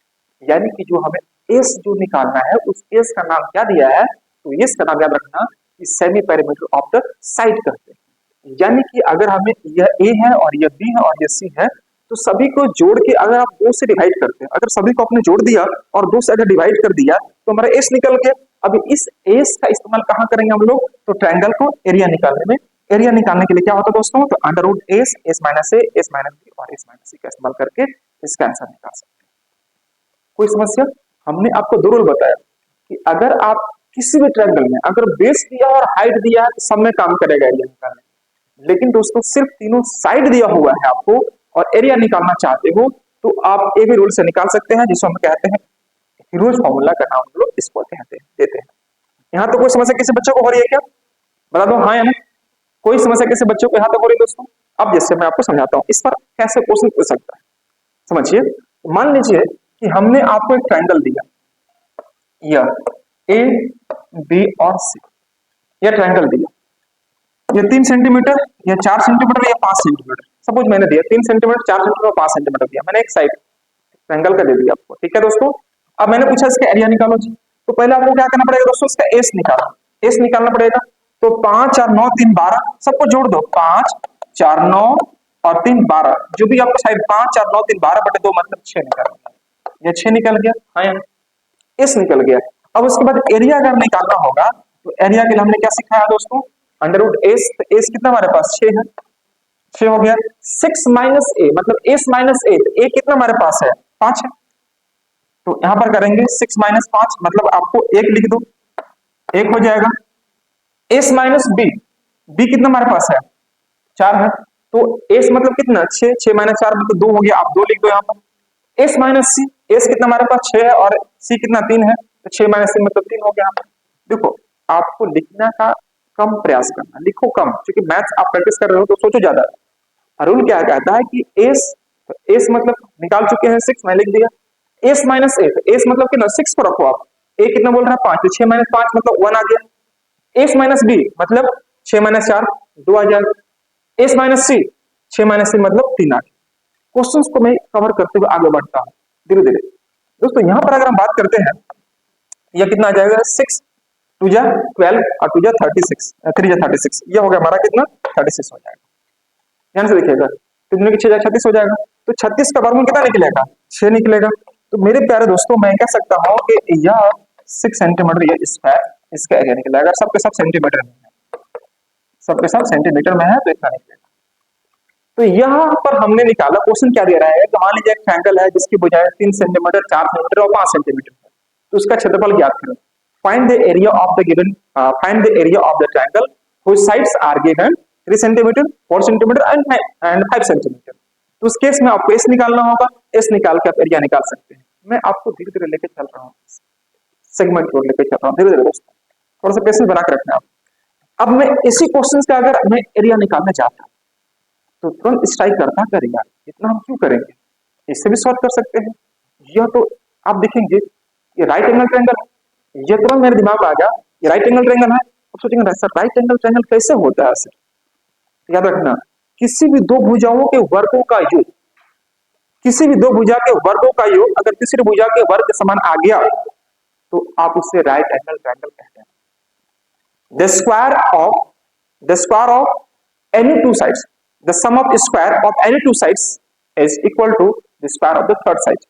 यानी कि जो हमें एस जो निकालना है उस एस का नाम क्या दिया है, तो एस का नाम याद रखना कि semi perimeter of the side कहते हैं। यानी कि अगर हमें यह ए है और यह बी है और यह सी है, तो सभी को जोड़ के अगर आप 2 से डिवाइड करते हैं, अगर सभी को आपने जोड़ दिया और 2 से अगर डिवाइड कर दिया तो हमारा एस निकल गया। अब इस एस का इस्तेमाल कहाँ करेंगे हम लोग, तो ट्रायंगल को एरिया निकालने में। एरिया निकालने के लिए क्या होता है दोस्तों, तो under root S, S minus A, S minus B और एस माइनस सी का इस्तेमाल करके इसका आंसर निकाल सकते हैं। कोई समस्या? हमने आपको दो रूल बताया कि अगर आप किसी भी ट्रायंगल में अगर बेस दिया और हाइट दिया है तो सब में काम करेगा एरिया निकालने। लेकिन दोस्तों सिर्फ तीनों साइड दिया हुआ है आपको और एरिया निकालना चाहते हो तो आप एक भी रूल से निकाल सकते हैं, जिसको हम कहते हैं हीरोज फॉर्मूला का नाम हम लोग इसको कहते हैं, देते हैं। यहाँ तो कोई समस्या किसी बच्चों को हो रही है क्या, बता दो हाँ या नहीं। कोई समस्या किसी बच्चों को यहाँ तक हो रही है दोस्तों? अब जैसे मैं आपको समझाता हूँ इस पर कैसे क्वेश्चन पूछ सकता है, समझिए। मान लीजिए कि हमने आपको एक ट्रायंगल दिया, यह ए बी और सी, यह ट्रायंगल दिया, ये 3 सेंटीमीटर, ये 4 सेंटीमीटर, ये 5 सेंटीमीटर। सपोज मैंने दिया 3 सेंटीमीटर, 4 सेंटीमीटर और 5 सेंटीमीटर दिया, मैंने एक साइड ट्रायंगल का दे दिया आपको, ठीक है दोस्तों। अब मैंने पूछा इसका एरिया निकालो जी, तो पहले आपको क्या करना पड़ेगा दोस्तों, इसका एस निकालो, एस निकालना पड़ेगा। तो 5 4 9 3 12 सबको जोड़ दो, 5 4 9 और 3 12, जो भी आपको साइड 5 4 9 3 12 बटे 2 मतलब 6 निकल गया, ये 6 निकल गया, हाँ एस निकल गया। अब उसके बाद एरिया अगर निकालना होगा तो एरिया के लिए हमने क्या सिखाया दोस्तों, अंडर रूट एस, एस कितना हमारे पास 6 है, 6 हो गया। 6 माइनस ए मतलब एस माइनस ए, ए कितना हमारे पास है 5 है, तो यहां पर करेंगे 6 माइनस 5 मतलब आपको 1 लिख दो, 1 हो जाएगा। एस माइनस बी, बी कितना हमारे पास है 4 है, तो एस मतलब कितना 6, 6 माइनस 4 मतलब 2 हो गया, आप 2 लिख दो यहाँ पर। एस माइनस सी, एस कितना हमारे पास 6 है और सी कितना 3 है, तो 6 माइनस 3 मतलब 3 हो गया। देखो आपको लिखना का कम प्रयास करना, लिखो कम, क्योंकि मैथ्स आप प्रैक्टिस कर रहे हो तो सोचो ज्यादा। रूल क्या कहता है कि एस, तो एस मतलब निकाल चुके हैं 6, मैं लिख दिया। एस माइनस ए, तो एस मतलब कितना 6 को रखो आप, ए कितना बोल रहा है 5, तो 6 माइनस 5 मतलब 1 आ गया। एस माइनस बी मतलब 6 माइनस 4 2 आ जाएगा। एस माइनस सी, 6 माइनस सी मतलब 3 आ गया। क्वेश्चंस को मैं कवर करते हुए आगे बढ़ता हूं धीरे धीरे। दोस्तों यहां पर अगर हम बात करते हैं, यह कितना आ जाएगा 6 2 जा 12 और 2 जा 36, 3 जा 36, यह हो गया हमारा कितना 36 हो जाएगा। ध्यान से देखिएगा, कितने की 6 जा 36 हो जाएगा, तो 36 का वर्गमूल कितना निकलेगा 6 निकलेगा। तो मेरे प्यारे दोस्तों मैं कह सकता हूं कि यह 6 सेंटीमीटर ये स्क्वायर इसका एरिया निकलेगा। अगर सबके सब सेंटीमीटर में है, सबके सब सेंटीमीटर में है तो इतना निकलेगा। तो यहाँ पर हमने निकाला, क्वेश्चन क्या दे रहा है कि मान लीजिए एक ट्रायंगल है जिसकी भुजाएं 3 सेंटीमीटर 4 सेंटीमीटर और 5 सेंटीमीटर है, तो उसका क्षेत्रफल ज्ञात करें। Find the area of the given, find the area of the triangle which sides are given 3 centimetre 4 centimetre and 5 centimetre. तो उस केस में आपको एस निकालना होगा, एस निकाल के आप एरिया निकाल सकते हैं। मैं आपको धीरे धीरे लेके चल रहा हूँ, सेगमेंट को लेके चल रहा हूँ धीरे धीरे दोस्तों, थोड़ा सा पेशेंस बना के रखना आप। अब मैं इसी क्वेश्चन का अगर मैं एरिया निकालना चाहता हूँ तो तुरंत स्ट्राइक करता करेगा, इतना हम क्यों करेंगे, इससे भी सॉल्व कर सकते हैं। यह तो आप देखेंगे ये राइट एंगल ट्रायंगल, ये तुरंत मेरे दिमाग में आ गया ये राइट एंगल ट्रायंगल है। अब सोचेंगे सर राइट एंगल ट्रायंगल कैसे होता है सर, याद रखना किसी भी दो भुजाओं के वर्गों का योग, किसी भी दो भुजा के वर्गों का योग अगर किसी भुजा के वर्ग के समान आ गया तो आप उससे राइट एंगल ट्रायंगल कहते हैं। The square of any two sides, the sum of square of any two sides is equal to the square of the third side,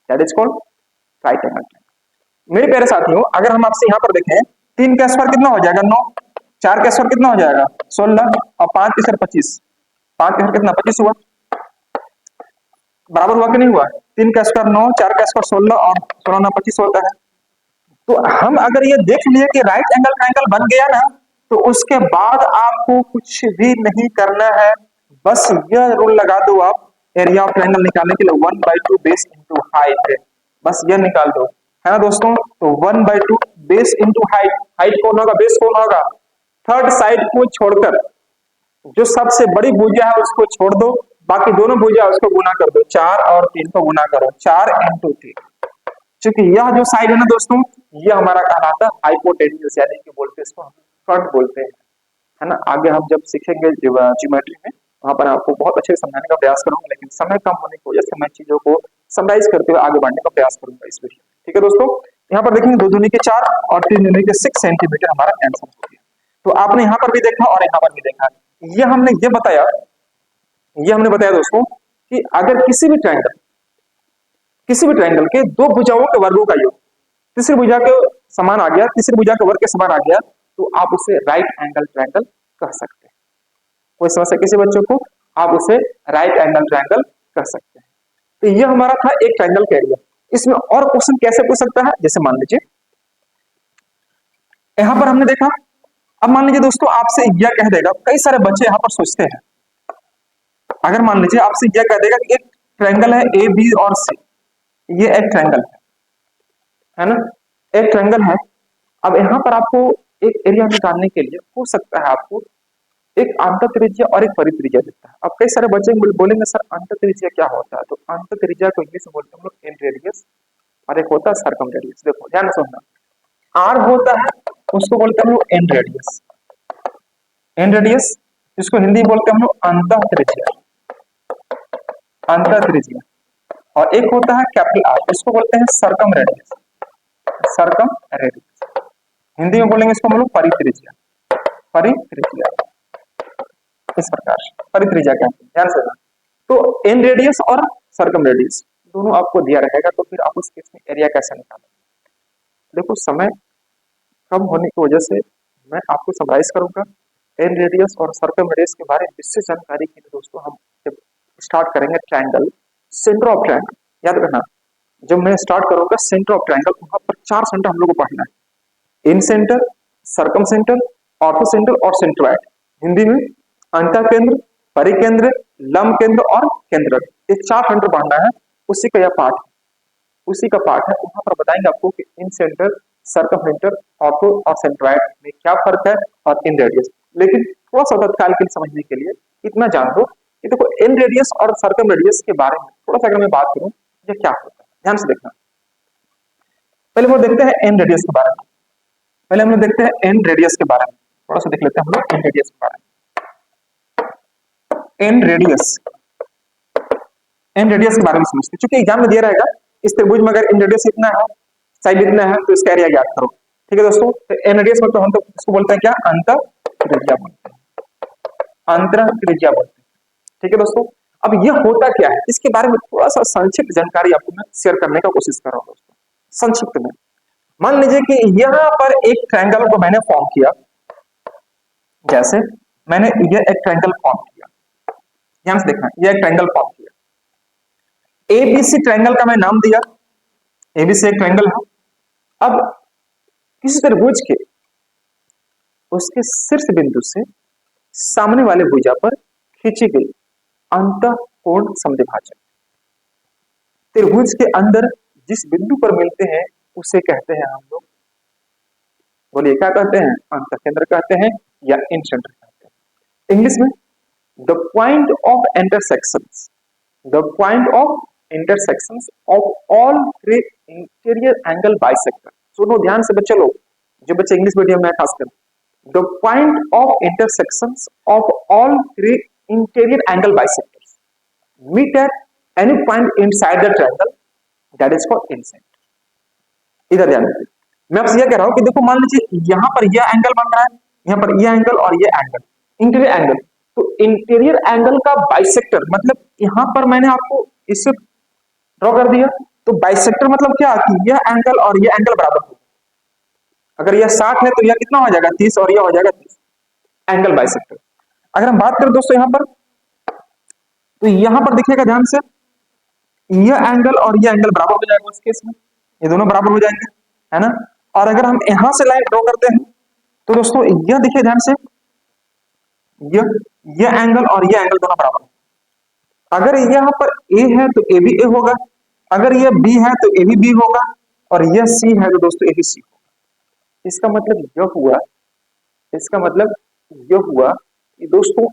that is called right angle triangle। मेरे प्यारे साथियों अगर हम आपसे यहाँ पर देखें 3 का स्क्वायर कितना हो जाएगा 9, 4 का स्क्वायर कितना हो जाएगा 16 और 5 के स्क्वायर 25, 5 का स्क्वायर कितना 25 हुआ, बराबर हुआ कि नहीं हुआ। 3 का स्क्वायर 9, 4 का स्क्वायर 16 और 16 ना 25 होता है। तो हम अगर ये देख लिए कि राइट एंगल ट्रायंगल बन गया ना, तो उसके बाद आपको कुछ भी नहीं करना है, बस यह रूल लगा दो आप एरिया ऑफ ट्रायंगल निकालने के लिए 1/2 बेस इंटू हाइट, बस यह निकाल दो, है ना दोस्तों। तो 1/2 बेस इंटू हाइट, हाइट कौन होगा बेस कौन होगा थर्ड साइड को छोड़कर जो सबसे बड़ी भुजा है उसको छोड़ दो, बाकी दोनों भुजा उसको गुना कर दो, 4 और 3 को गुना करो, 4 इंटू 3। क्योंकि यह जो साइड है ना दोस्तों, ये हमारा कहलाता है हाइपोटेन्यूज, यानी कि बोलते हैं इसको हम फ्रंट बोलते हैं, है ना। आगे हम जब सीखेंगे ज्योमेट्री में, वहां पर आपको बहुत अच्छे से समझाने का प्रयास करूंगा, लेकिन समय कम होने की वजह से मैं चीजों को समराइज करते हुए आगे बढ़ने का प्रयास करूंगा इस वीडियो में। ठीक है दोस्तों, यहाँ पर देखेंगे 2 दूनी के 4 और 3 दूनी के 6 सेंटीमीटर हमारा आंसर हो गया। तो आपने यहाँ पर भी देखा और यहाँ पर भी देखा, ये हमने बताया दोस्तों कि अगर किसी भी ट्रायंगल के दो भुजाओं के वर्गों का योग तीसरी भुजा के समान आ गया, तीसरी भुजा के वर्ग के समान आ गया, तो आप उसे राइट एंगल ट्रायंगल कह सकते हैं। कोई समस्या किसी बच्चों को, आप उसे राइट एंगल ट्रायंगल कह सकते हैं। तो यह हमारा था एक ट्रायंगल का एरिया। इसमें और क्वेश्चन कैसे पूछ सकता है, जैसे मान लीजिए यहां पर हमने देखा, अब मान लीजिए दोस्तों आपसे यह कह देगा, कई सारे बच्चे यहां पर सोचते हैं, अगर मान लीजिए आपसे यह कह देगा कि एक ट्रायंगल है ए बी और सी, ये एक ट्रायंगल है ना, एक ट्रायंगल है। अब यहाँ पर आपको एक एरिया निकालने के लिए हो सकता है आपको एक अंतः त्रिज्या और एक परित्रिज्या दिखता है। अब कई सारे बच्चे बोलेंगे सर अंतः त्रिज्या क्या होता है, तो अंतः त्रिज्या को इंग्लिश में बोलते हैं हम लोग एंड रेडियस, और एक होता है सर्कम रेडियस। देखो ध्यान से सुनना, आर होता है उसको बोलते हैं हम लोग एंड रेडियस, एंड रेडियस जिसको हिंदी में बोलते हैं हम लोग अंतः त्रिज्या, अंतः त्रिज्या। और एक होता है कैपिटल आर, इसको बोलते हैं circum radius, circum radius. Hindi में बोलेंगे इसको हम लोग परित्रिज्या, परित्रिज्या। इस प्रकार परित्रिज्या कहते हैं, ध्यान से। तो एंड रेडियस और सर्कम रेडियस दोनों आपको दिया रहेगा, तो फिर आप उस केस में एरिया कैसे निकालेंगे। देखो समय कम होने की वजह से मैं आपको समराइज करूंगा। एंड रेडियस और सर्कम रेडियस के बारे में विशेष जानकारी के लिए दोस्तों हम जब स्टार्ट करेंगे ट्रायंगल, सेंटर ऑफ ट्रायंगल, याद रखना जब मैं स्टार्ट करूंगा सेंटर ऑफ ट्रायंगल, वहां पर 4 सेंटर हम लोग को पढ़ना है, incentre, circumcentre, orthocentre और सेंट्रोइड। हिंदी में अंतः केंद्र, परिकेंद्र, लंब केंद्र और केंद्र, ये 4 सेंटर पढ़ना है। उसी का यह पार्ट है, उसी का पार्ट है। वहां पर बताएंगे आपको कि इन सेंटर, सर्कम सेंटर, ऑर्थो और सेंट्रोइड में क्या फर्क है, और इन रेडियस। लेकिन थोड़ा सा तत्काल के लिए समझने के लिए इतना जान दो कि देखो इन रेडियस और सर्कम रेडियस के बारे में थोड़ा सा अगर मैं बात करूं, ये क्या होता है, ध्यान से देखना। पहले वो देखते हैं एन रेडियस के बारे में, पहले हम लोग देखते हैं एन रेडियस के बारे में, थोड़ा सा देख लेते हैं हम लोग एन रेडियस के बारे में। एन रेडियस, एन रेडियस के बारे में समझते हैं, क्योंकि एग्जाम में दिया रहेगा इस त्रिभुज में अगर एन रेडियस इतना है, साइड इतना है, तो इसका एरिया ज्ञात करो। ठीक है दोस्तों, तो एन रेडियस में तो हम तो इसको बोलते हैं क्या, अंतर त्रिज्या बोलते हैं, अंतर त्रिज्या बोलते हैं। ठीक है दोस्तों, अब यह होता क्या है, इसके बारे में थोड़ा सा संक्षिप्त जानकारी आपको मैं शेयर करने का कोशिश कर रहा हूं दोस्तों, संक्षिप्त में। मान लीजिए कि यहाँ पर एक ट्रायंगल को मैंने फॉर्म किया, जैसे मैंने ये एक ट्रायंगल फॉर्म किया, ध्यान से देखना, ये एक ट्रायंगल फॉर्म किया, एबीसी ट्रायंगल का मैं नाम दिया, एबीसी एक ट्रायंगल है। अब किसी त्रिभुज के उसके शीर्ष बिंदु से सामने वाले भुजा पर खींची गई अंतःकोण समद्विभाजक, त्रिभुज के अंदर जिस बिंदु पर मिलते हैं उसे कहते हैं हम लोग, बोलिए क्या कहते हैं, अंतःकेंद्र कहते हैं या इंटरसेक्टर कहते हैं। इंग्लिश में the point of intersections, the point of intersections of all three interior angle bisector. सुनो ध्यान से बच्चे लोग, जो बच्चे इंग्लिश मीडियम में खासकर, the point of intersections of all three interior angle bisectors meet at any point inside the triangle, that is called intersector. इधर ध्यान दीजिए, मैं आपसे यह कह रहा हूं कि देखो मान लीजिए यहां पर यह एंगल बन रहा है, यहां पर यह एंगल और यह एंगल, इंटीरियर एंगल। तो इंटीरियर एंगल का बाइसेक्टर मतलब यहां पर मैंने आपको इसे ड्रॉ कर दिया, तो बाइसेक्टर मतलब क्या कि यह एंगल और यह एंगल बराबर हो। अगर यह 60 है तो यह कितना हो जाएगा 30, और यह हो जाएगा 30, एंगल बाइसेक्टर। अगर हम बात करें दोस्तों यहां पर, तो यहां पर देखिएगा ध्यान से, यह एंगल और यह एंगल बराबर हो जाएगा उस केस में, ये दोनों बराबर हो जाएंगे, है ना। और अगर हम यहां से लाइन ड्रॉ करते हैं तो दोस्तों यह देखिए ध्यान से, यह एंगल और यह एंगल दोनों बराबर। अगर यहां पर ए है तो ए भी ए होगा, अगर यह बी है तो ए भी बी होगा, और यह सी है तो दोस्तों ए भी सी होगा। इसका मतलब यह हुआ इसका मतलब यह हुआ कि दोस्तों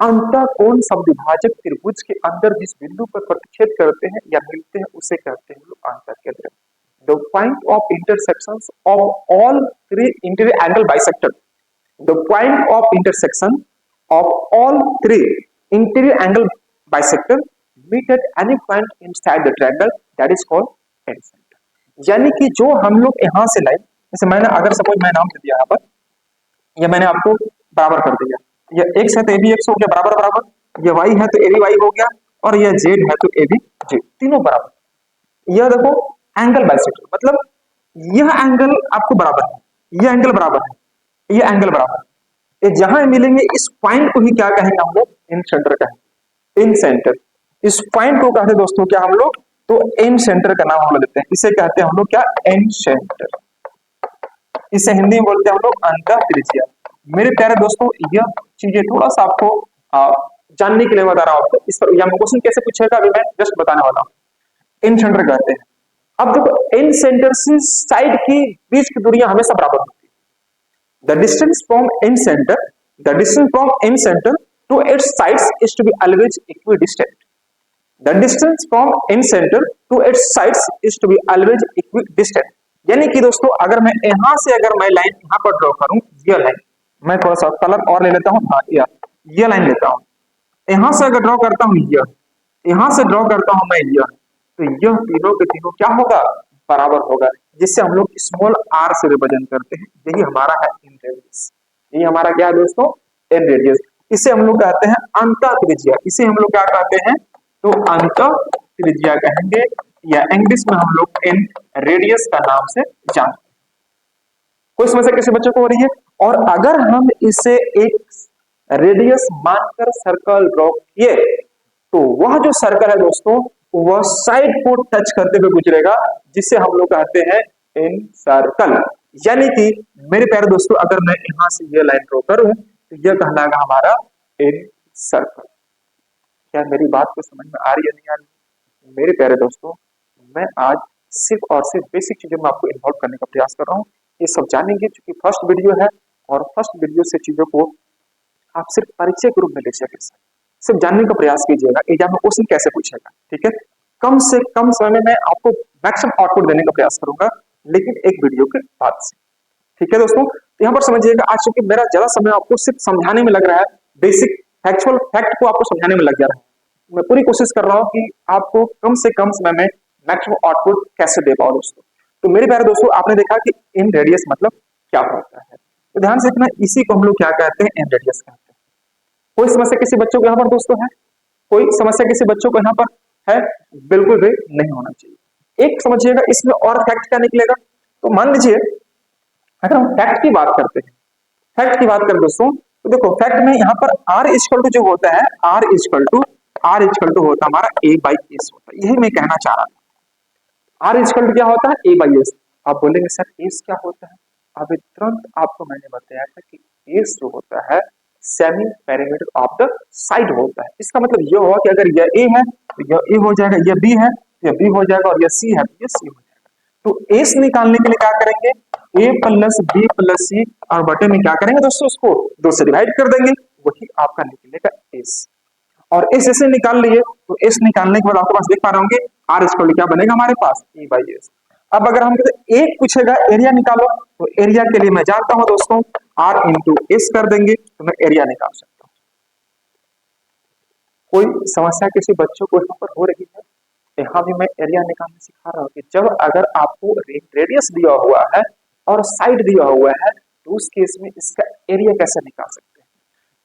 अंतःकोण समद्विभाजक त्रिभुज के अंदर जिस बिंदु पर प्रतिच्छेद करते हैं या मिलते हैं उसे कहते हैं लोग अंतःकेंद्र। The point of intersections of all three interior angle bisector. The point of intersection of all three interior angle bisector meet at any point inside the triangle that is called epicentre. यानी कि जो हम लोग यहां से line, जैसे मैंने अगर सपोज मैं नाम दे दिया यहाँ पर, या मैंने आपको बराबर कर दिया, ये x है तो ए बी एक्स हो गया बराबर बराबर, ये y है तो ए बी वाई हो गया, और ये z है तो ए बी जेड, तीनों बराबर। यह देखो एंगल बाइसेक्टर, मतलब यह एंगल आपको बराबर है, यह एंगल बराबर है, यह एंगल बराबर है, ये जहां मिलेंगे इस पॉइंट को ही क्या कहेंगे हम लोग? इन सेंटर कहेंगे, इन सेंटर। इस पॉइंट को कहते हैं दोस्तों क्या हम लोग? तो इन सेंटर का नाम हम लोग देते हैं, इसे कहते हैं हम लोग क्या? Incentre. इसे हिंदी में बोलते हैं हम लोग अंतः त्रिज्या। मेरे प्यारे दोस्तों यह चीजें थोड़ा सा आपको जानने के लिए बता रहा हूं, इस पर या क्वेश्चन कैसे पूछेगा अभी मैं जस्ट बताने वाला हूं। इन सेंटर कहते हैं। अब देखो इन सेंटर से साइड की बीच की दूरियां हमेशा बराबर होती है। The distance from incentre, the distance from incentre to its sides is to be always equidistant. The distance from incentre to its sides is to be always equidistant. यानी कि दोस्तों अगर मैं यहां से अगर मैं line यहां पर ड्रॉ करूं, ये लाइन मैं थोड़ा सा कलर और ले लेता हूं, हाँ ये लाइन लेता हूं, यहां से अगर ड्रॉ करता हूं यहां से ड्रॉ करता हूं मैं यह, तो यह तीनों के तीनों क्या होगा? बराबर होगा, जिससे हम लोग स्मॉल आर से रिप्रेजेंट करते हैं। यही हमारा है इन रेडियस, यही हमारा क्या है दोस्तों? इन रेडियस। इसे हम लोग कहते हैं अंतः त्रिज्या। इसे हम लोग क्या कहते हैं? तो अंतः त्रिज्या कहेंगे, या इंग्लिश में हम लोग इन रेडियस का नाम से जानते हैं। कोई समस्या किसी बच्चे को हो रही है? और अगर हम इसे एक रेडियस मानकर सर्कल ड्रॉ किए, तो वह जो सर्कल है दोस्तों वह साइड को टच करते हुए गुजरेगा, जिसे हम लोग कहते हैं इन सर्कल। यानी कि मेरे प्यारे दोस्तों अगर मैं यहां से ये लाइन ड्रॉ करूं तो यह कहलाएगा हमारा इन सर्कल। क्या मेरी बात को समझ में आ रही है नहीं आ रही? मेरे प्यारे दोस्तों मैं आज सिर्फ और सिर्फ बेसिक चीजों में आपको इन्वॉल्व करने का प्रयास कर रहा हूँ। ये सब जानेंगे क्योंकि फर्स्ट वीडियो है, और फर्स्ट वीडियो से चीजों को आप सिर्फ परिचय के रूप में लीजिएगा, सिर्फ जानने का प्रयास कीजिएगा एग्जाम में क्वेश्चन कैसे पूछेगा, ठीक है? कम से कम समय में आपको मैक्सिमम आउटपुट देने का प्रयास करूंगा, लेकिन एक वीडियो के बाद से, ठीक है दोस्तों? यहाँ पर समझिएगा आज चूंकि मेरा ज्यादा समय आपको सिर्फ समझाने में लग रहा है, बेसिक फैक्चुअल फैक्ट को आपको समझाने में लग जा रहा है, मैं पूरी कोशिश कर रहा हूँ कि आपको कम से कम समय में मैक्सिमम आउटपुट कैसे दे पाओ दोस्तों। तो मेरे प्यारे दोस्तों आपने देखा कि इन रेडियस मतलब क्या होता है, तो ध्यान से देखना, इसी को हम लोग क्या कहते हैं? इन रेडियस कहते हैं। कोई समस्या किसी बच्चों को यहाँ पर दोस्तों है? कोई समस्या किसी बच्चों को यहाँ पर है? बिल्कुल भी नहीं होना चाहिए। एक समझिएगा इसमें और फैक्ट क्या निकलेगा, तो मान लीजिए अगर हम फैक्ट की बात करते हैं, फैक्ट की बात करें दोस्तों, तो देखो फैक्ट में यहाँ पर आर इक्वल टू जो होता है, आर इक्वल टू होता है हमारा ए बाई एस होता है। यही मैं कहना चाह रहा था, आर इक्वल टू क्या होता है? ए बाई एस। आप बोलेंगे सर एस क्या होता है? अभी तुरंत आपको मैंने बताया था कि एस जो होता है semi perimeter of the side होता है। इसका मतलब यह हुआ कि अगर यह ए है तो यह ए हो जाएगा, यह बी है तो यह बी हो जाएगा, और यह सी है तो यह सी हो जाएगा। तो एस निकालने के लिए क्या करेंगे? ए प्लस बी प्लस सी, और बटे में क्या करेंगे दोस्तों? उसको दो से डिवाइड कर देंगे, वही आपका निकलेगा एस। और एस ऐसे निकाल लिए, तो एस निकालने के बाद आपके पास देख पा रहे होंगे आर इक्वल क्या बनेगा हमारे पास? ए बाई एस। अब अगर हम एक पूछेगा एरिया निकालो, तो एरिया के लिए मैं जानता हूं दोस्तों आर इंटू एस कर देंगे तो मैं एरिया निकाल सकता हूं। कोई समस्या किसी बच्चों को यहाँ पर हो रही है? यहाँ भी मैं एरिया निकालना सिखा रहा हूँ कि जब अगर आपको रेडियस दिया हुआ है और साइड दिया हुआ है, तो उस केस में इसका एरिया कैसे निकाल सकते हैं?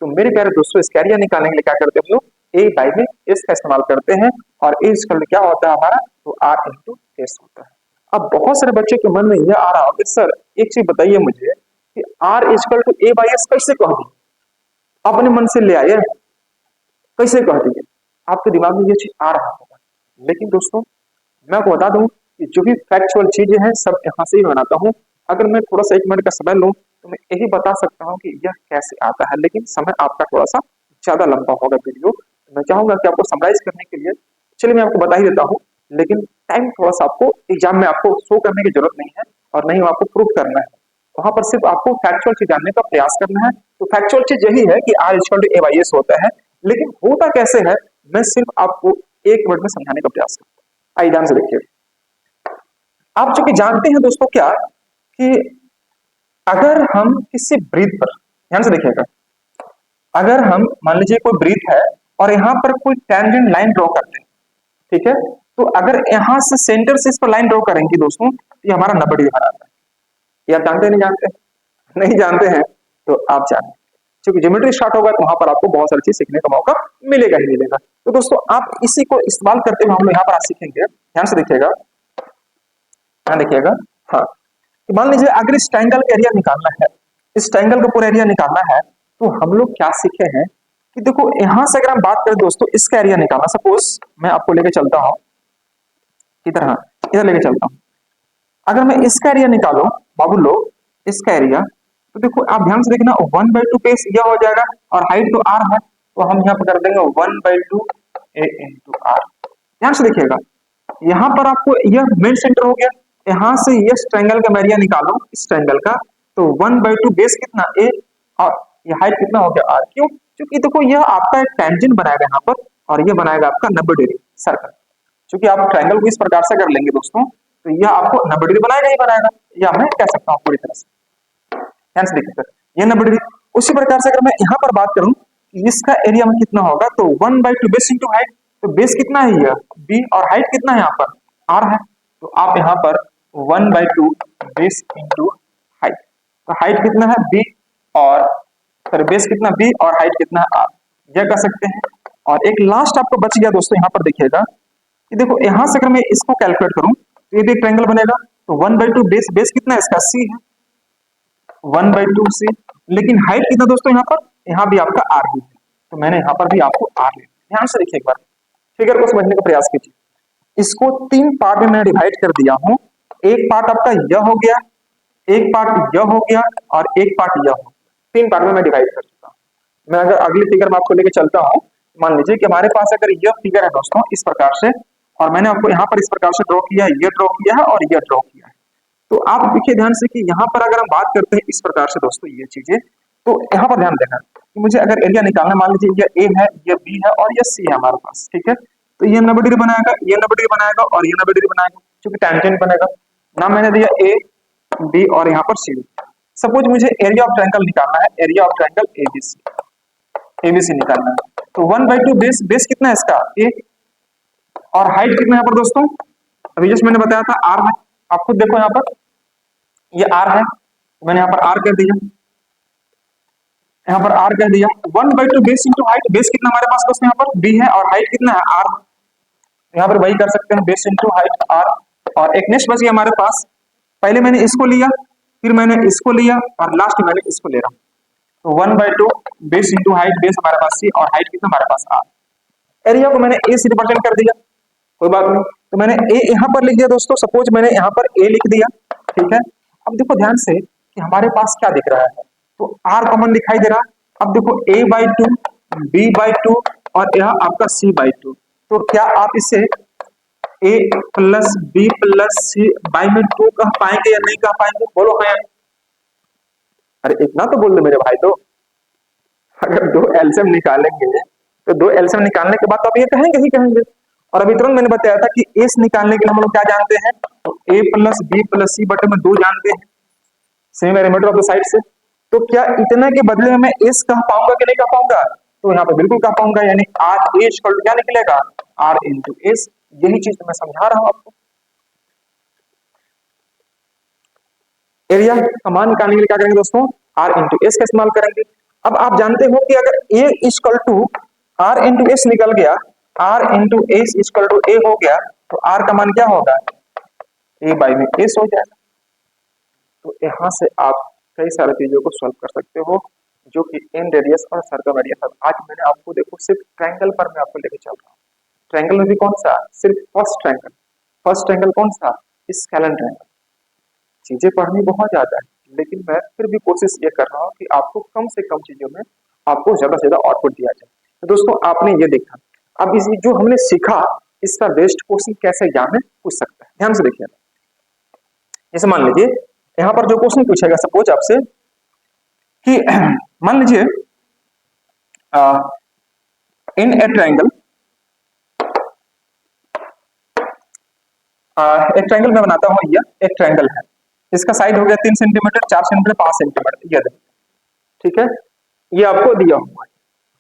तो मेरे प्यारे दोस्तों इसका एरिया निकालने के लिए क्या करते हैं हम लोग? ए बाई में एस का इस्तेमाल करते हैं, और ए इक्वल क्या होता है हमारा? तो आर इंटू एस होता है। अब बहुत सारे बच्चे के मन में यह आ रहा होगा सर एक चीज बताइए मुझे कि R equal to A by S कैसे कह दिए? अपने मन से ले आए, कैसे कह दिए? आपके दिमाग में ये चीज आ रहा होगा, लेकिन दोस्तों मैं आपको बता दूं कि जो भी फैक्चुअल चीजें हैं सब यहाँ से ही बनाता हूँ। अगर मैं थोड़ा सा एक मिनट का समय लूं तो मैं यही बता सकता हूँ कि यह कैसे आता है, लेकिन समय आपका थोड़ा सा ज्यादा लंबा होगा वीडियो। तो मैं चाहूंगा कि आपको समराइज करने के लिए, चलिए मैं आपको बता ही देता हूँ, लेकिन टाइम थोड़ा सा आपको एग्जाम में आपको शो करने की जरूरत नहीं है, और नहीं आपको प्रूफ करना है। वहां पर सिर्फ आपको फैक्चुअल चीज जानने का प्रयास करना है। तो फैक्चुअल चीज यही है कि R equal to A by S होता है, लेकिन होता कैसे है मैं सिर्फ आपको एक वर्ड में समझाने का प्रयास करता हूँ। आइए ध्यान से देखिए। आप चूंकि जानते हैं दोस्तों क्या कि अगर हम किसी ब्रीथ पर, ध्यान से देखिएगा, अगर हम मान लीजिए कोई ब्रीथ है और यहाँ पर कोई टेंजेंट लाइन ड्रॉ करते हैं, ठीक है, तो अगर यहाँ से सेंटर से इस पर लाइन ड्रॉ करेंगे दोस्तों तो ये हमारा 90 डिग्री बनाता है। ये आप जानते हैं नहीं जानते? नहीं जानते हैं तो आप जानें, क्योंकि ज्योमेट्री स्टार्ट होगा तो वहां पर आपको बहुत सारी चीज सीखने का मौका मिलेगा ही मिलेगा। तो दोस्तों आप इसी को इस्तेमाल करते हुए हम लोग यहाँ पर आज सीखेंगे। ध्यान से देखिएगा, ध्यान देखिएगा। हाँ, तो मान लीजिए अगर इस ट्रायंगल का एरिया निकालना है, इस ट्रायंगल का पूरा एरिया निकालना है, तो हम लोग क्या सीखे हैं कि देखो यहां से अगर हम बात करें दोस्तों इसका एरिया निकालना, सपोज मैं आपको लेके चलता हूं इधर, हाँ इधर लेके चलता हूं, अगर मैं इसका एरिया निकालूं बाबू लोग, इसका एरिया, तो देखो आप ध्यान से देखना 1/2 पेस यह हो जाएगा और हाइट तो आर है, तो हम यहाँ पर कर देंगे 1/2 a इंटू आर। ध्यान से देखिएगा, यहाँ पर आपको यह मेन सेंटर हो गया, यहाँ से इस ट्रायंगल का एरिया निकालो इस ट्रायंगल का, तो 1/2 बेस कितना a और ये हाइट कितना हो गया r। क्यों? क्योंकि देखो यह आपका एक टेंजेंट बनाएगा यहाँ पर और ये बनाएगा आपका 90 डिग्री सर्कल। क्योंकि आप ट्रायंगल को इस प्रकार से कर लेंगे दोस्तों तो यह आपको 90 डिग्री बनाएगा ही बनाएगा, या मैं कह सकता हूँ पूरी तरह से। ध्यान से देखिए, ये 90 डिग्री। उसी प्रकार से अगर मैं यहाँ पर बात करूं कि इसका एरिया में कितना होगा, तो 1/2 बेस इंटू हाइट, तो बेस कितना है ये b और हाइट कितना है यहाँ पर r है, तो आप यहाँ पर 1/2 बेस इंटू हाइट, तो हाइट कितना है b और सॉरी बेस कितना b और हाइट कितना है r, यह कर सकते हैं। और एक लास्ट आपको बच गया दोस्तों, यहाँ पर देखिएगा कि देखो यहाँ से अगर मैं इसको कैलकुलेट करूं तो ये भी एक ट्रायंगल बनेगा, तो 1/2 बेस, बेस कितना है इसका c है 1/2 c, लेकिन हाइट कितना दोस्तों यहाँ पर, यहाँ भी आपका r ही है, तो मैंने यहाँ पर भी आपको r लिया। ध्यान से देखिए एक बार, फिगर को समझने का प्रयास कीजिए। इसको 3 पार्ट में मैंने डिवाइड कर दिया हूं, एक पार्ट आपका यह हो गया, एक पार्ट यह हो गया और एक पार्ट यह हो गया, 3 पार्ट में मैं डिवाइड कर चुका हूं। मैं अगर अगली फिगर में आपको लेके चलता हूं, मान लीजिए कि हमारे पास अगर यह फिगर है दोस्तों इस प्रकार से, और मैंने आपको यहाँ पर इस प्रकार से ड्रॉ किया है, यह ड्रॉ किया है और यह ड्रॉ किया है, तो आप देखिए ध्यान से कि यहाँ पर अगर हम बात करते हैं इस प्रकार से दोस्तों ये चीजें, तो यहाँ पर ध्यान देना कि मुझे अगर एरिया निकालना, मान लीजिए ये a है, ये b है और ये c है हमारे पास, ठीक है, तो ये 90 डिग्री बनाएगा, ये 90 डिग्री बनाएगा और ये 90 डिग्री बनाएगा, क्योंकि टेंजेंट बनेगा। नाम मैंने दिया a b और यहाँ पर c। सपोज मुझे एरिया ऑफ ट्रायंगल निकालना है, एरिया ऑफ ट्रायंगल एबीसी निकालना है, तो 1/2 बेस, बेस कितना है इसका a और हाइट कितना है यहाँ पर दोस्तों, अभी जस्ट मैंने बताया था r है, आप खुद देखो यहाँ पर ये r है, तो मैंने यहाँ पर r कर दिया, यहाँ पर r कर दिया, 1/2 बेस इंटू हाइट, बेस कितना हमारे पास दोस्तों यहाँ पर b है और हाइट कितना है r, यहाँ पर वही कर सकते हैं बेस इंटू हाइट r। और एक नेक्स्ट बच गया हमारे पास, पहले मैंने इसको लिया, फिर मैंने इसको लिया और लास्ट में मैंने इसको ले रहा हूँ, तो 1/2 बेस इंटू हाइट, बेस हमारे पास c और हाइट कितना हमारे पास r। एरिया को मैंने a से रिप्रेजेंट कर दिया, कोई बात नहीं, तो मैंने a यहाँ पर लिख दिया दोस्तों, सपोज मैंने यहाँ पर a लिख दिया, ठीक है। अब देखो ध्यान से कि हमारे पास क्या दिख रहा है, तो r कॉमन दिखाई दे रहा है। अब देखो a/2 b/2 और यहाँ आपका c/2, तो क्या आप इसे a plus b plus c/2 कह पाएंगे या नहीं कह पाएंगे, बोलो हाँ। अरे इतना तो बोल दो मेरे भाई, तो अगर 2 एलसीएम निकालेंगे तो 2 एलसीएम निकालने के बाद तो आप ये कहेंगे ही कहेंगे। और अभी तुरंत मैंने बताया था कि एस निकालने के लिए हम लोग क्या जानते हैं, तो a plus b plus c बटे में 2 जानते हैं semi perimeter of the side से, तो क्या इतना के बदले में मैं एस कह पाऊंगा कि नहीं कह पाऊंगा, तो यहाँ पे बिल्कुल कह पाऊंगा, यानी आर ए इक्वल टू क्या निकलेगा r इंटू एस। यही चीज तो मैं समझा रहा हूं आपको। एरिया का मान निकालने के लिए क्या करेंगे दोस्तों, r इंटू एस का इस्तेमाल करेंगे। अब आप जानते हो कि अगर a equal to r into S निकल गया, r into S equal to a हो गया, तो r का मान क्या होगा, a बाई में s हो जाएगा। तो यहाँ से आप कई सारी चीजों को सॉल्व कर सकते हो, जो कि इन रेडियस और सर्कम रेडियस। आज मैंने आपको देखो सिर्फ ट्रायंगल पर मैं आपको लेके चल रहा हूँ। ट्रायंगल में भी कौन सा, सिर्फ फर्स्ट ट्रायंगल कौन सा, स्केलर ट्रायंगल। चीजें पढ़नी बहुत ज्यादा है, लेकिन मैं फिर भी कोशिश ये कर रहा हूँ कि आपको कम से कम चीजों में आपको ज्यादा से ज्यादा आउटपुट दिया जाए। तो दोस्तों आपने ये देखा, अब इस जो हमने सीखा इसका बेस्ट क्वेश्चन कैसे एग्जाम में पूछ सकता है, ध्यान से देखिए। जैसे मान लीजिए यहाँ पर जो क्वेश्चन पूछेगा सपोज आपसे कि मान लीजिए इन ए ट्रायंगल, एक ट्रायंगल मैं बनाता हूँ, ये एक ट्रायंगल है, इसका साइड हो गया 3 सेंटीमीटर, 4 सेंटीमीटर, 5 सेंटीमीटर, ये देखिए, ठीक है, ये आपको दिया हुआ है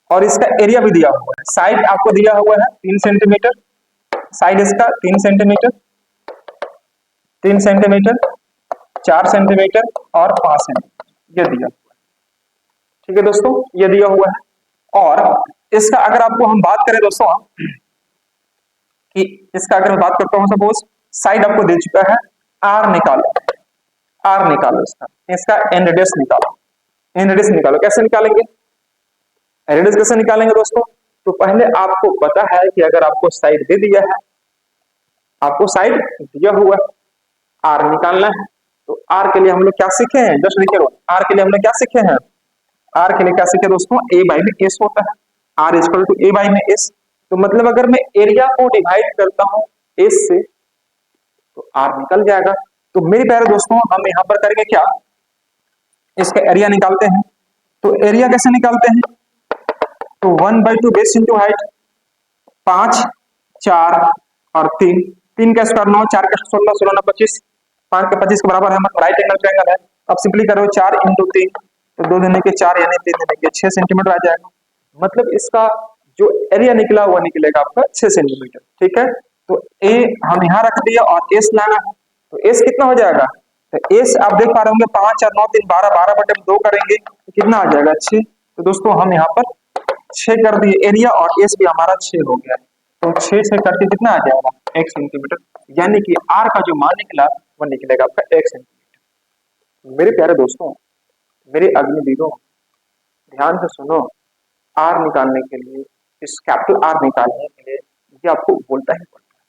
और इसका एरिया भी दिया हुआ है। साइड आपको दिया हुआ है 3 सेंटीमीटर, साइड इसका 3 सेंटीमीटर, 3 सेंटीमीटर, 4 सेंटीमीटर और 5 सेंटीमीटर, ये दिया हुआ है, ठीक है दोस्तों, ये दिया हुआ है। और इसका अगर आपको हम बात करें दोस्तों कि इसका अगर मैं बात करता हूं, सपोज साइड आपको दे चुका है, आर निकालो, आर निकालो, इसका एन रेडियस निकालो, एन रेडियस निकालो। कैसे निकालेंगे, रेडियस कैसे निकालेंगे दोस्तों? तो पहले आपको पता है कि अगर आपको साइड दे दिया है, आपको साइड दिया हुआ है, आर निकालना है, तो आर के लिए हम लोग क्या सीखे हैं, जस्ट लिखे, आर के लिए हमने क्या सीखे हैं, आर के लिए क्या सीखे दोस्तों, ए बाई में एस होता है, R equal to A by में एस। तो मतलब अगर मैं एरिया को डिवाइड करता हूं एस से तो आर निकल जाएगा। तो मेरे प्यारे दोस्तों हम यहां पर करेंगे क्या, इसका एरिया निकालते हैं। तो एरिया कैसे निकालते हैं, तो 1/2 बेस इंटू हाइट, 5, 4 और 3, 3 का स्क्वायर 9, 4 का 16, 16 9 25, 5 का 25 के बराबर है, मतलब राइट एंगल ट्रायंगल है। अब सिंपली करो 4 इंटू 3, तो 2 देने के 4 यानी 3 देने के 6 सेंटीमीटर आ जाएगा। मतलब इसका जो एरिया निकला हुआ निकलेगा आपका 6 सेंटीमीटर, ठीक है। तो ए हम यहाँ रख दिया और एस लाना है, तो एस कितना हो जाएगा, तो एस आप देख पा रहे होंगे 5 और 9 3 12, 12 बटे 2 करेंगे तो कितना आ जाएगा 6। तो दोस्तों हम यहाँ पर 6 कर दिए एरिया और एस भी हमारा 6 हो गया, तो 6 से करके कितना आ जाएगा 1 सेंटीमीटर, यानी कि आर का जो मान निकला वो निकलेगा आपका 1 सेंटीमीटर। मेरे प्यारे दोस्तों, मेरे अग्निवीरों, ध्यान से सुनो, आर निकालने के लिए, इस कैपिटल आर निकालने के लिए ये आपको बोलता ही पड़ता है,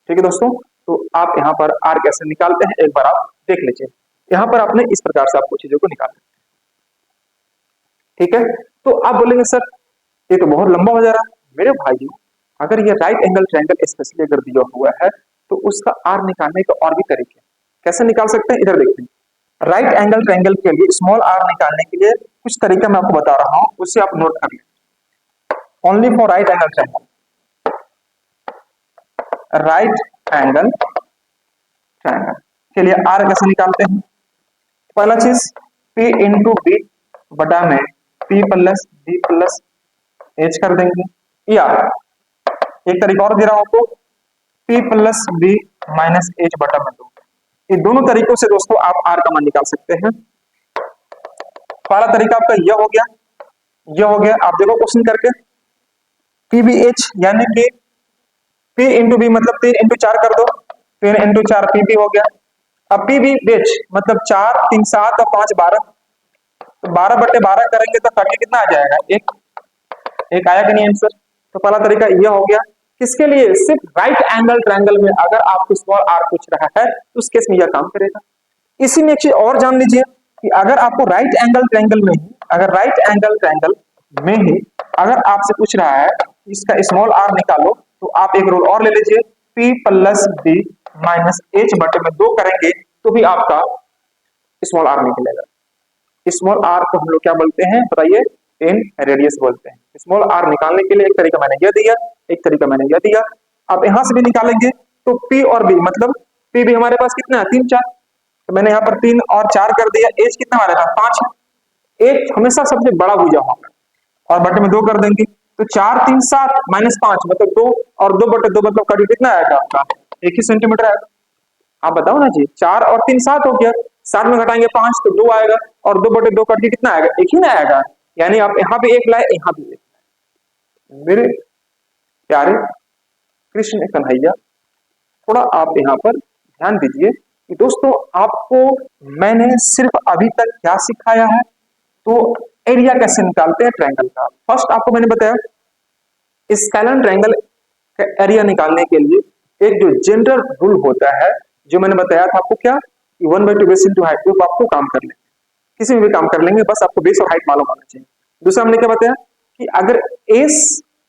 ठीक है दोस्तों। तो आप यहाँ पर आर कैसे निकालते हैं एक बार आप देख लीजिए। यहाँ पर आपने इस प्रकार से आपको चीजों को निकालना है, ठीक है। तो आप बोलेंगे सर ये तो बहुत लंबा हो जा रहा है। मेरे भाइयों, अगर ये राइट एंगल ट्रायंगल स्पेशली अगर दिया हुआ है तो उसका आर निकालने के और भी तरीके कैसे निकाल सकते हैं, इधर देखते हैं। राइट एंगल ट्रायंगल के लिए स्मॉल आर निकालने के लिए कुछ तरीका मैं आपको बता रहा हूं, उससे आप नोट कर लें। Only for right angle triangle, right angle triangle के लिए आर कैसे निकालते हैं। पहला चीज P इंटू बी बटा में P plus B plus H कर देंगे, या एक तरीका और दे रहा हूं आपको, P plus B minus H बटा में 2। ये दोनों तरीकों से दोस्तों आप आर का मान निकाल सकते हैं। पहला तरीका आपका यह हो गया, यह हो गया, आप देखो क्वेश्चन करके, PBH यानी कि P इंटू बी मतलब 3 इंटू 4 कर दो, 3 इंटू 4 PB हो गया। अब PBH मतलब 4 3 7 और 5 12, तो 12 बटे 12 करेंगे तो करके कितना आ जाएगा, एक आया कि नहीं आंसर। तो पहला तरीका यह हो गया, किसके लिए, सिर्फ राइट एंगल ट्रायंगल में अगर आपको स्मॉल आर पूछ रहा है तो उस केस में यह काम करेगा। इसी में एक चीज और जान लीजिए कि अगर आपको राइट एंगल ट्रायंगल में ही, अगर राइट एंगल ट्रायंगल में ही अगर आपसे पूछ रहा है इसका स्मॉल आर निकालो, तो आप एक रूल और ले लीजिए, P plus B minus H बटे में 2 करेंगे तो भी आपका स्मॉल आर निकलेगा। स्मॉल आर को हम लोग क्या बोलते हैं बताइए, इन रेडियस बोलते हैं। स्मॉल आर निकालने के लिए एक तरीका मैंने यह दिया, एक तरीका मैंने यह दिया। अब यहां से भी निकालेंगे तो P और B मतलब P भी हमारे पास कितना है 3 4, तो मैंने यहाँ पर 3 और 4 कर दिया, H कितना हमारे पास 5 है। एक हमेशा सबसे बड़ा भुजा होगा और बटे में 2 कर देंगे, तो 4 3 7 माइनस 5 मतलब 2 और 2 बटे 2 मतलब करीब कितना आएगा आपका 1 ही सेंटीमीटर आएगा। आप बताओ ना जी, 4 और 3 7 हो गया, 7 में घटाएंगे 5 तो 2 आएगा और 2 बटे 2 करके कितना आएगा, 1 ही ना आएगा। यानी आप यहाँ पे 1 लाए, यहाँ भी 1 लाए। मेरे प्यारे कृष्ण कन्हैया, थोड़ा आप यहाँ पर ध्यान दीजिए कि दोस्तों आपको मैंने सिर्फ अभी तक क्या सिखाया है, तो एरिया कैसे निकालते हैं ट्रायंगल का। फर्स्ट आपको मैंने बताया स्केलर ट्रायंगल का एरिया निकालने के लिए एक जो जनरल रूल होता है, जो मैंने बताया था आपको क्या, 1/2 बेस इंटू हाइट, तो आपको काम कर लेंगे, किसी भी काम कर लेंगे, बस आपको बेस और हाइट मालूम होना चाहिए। दूसरा हमने क्या बताया कि अगर एस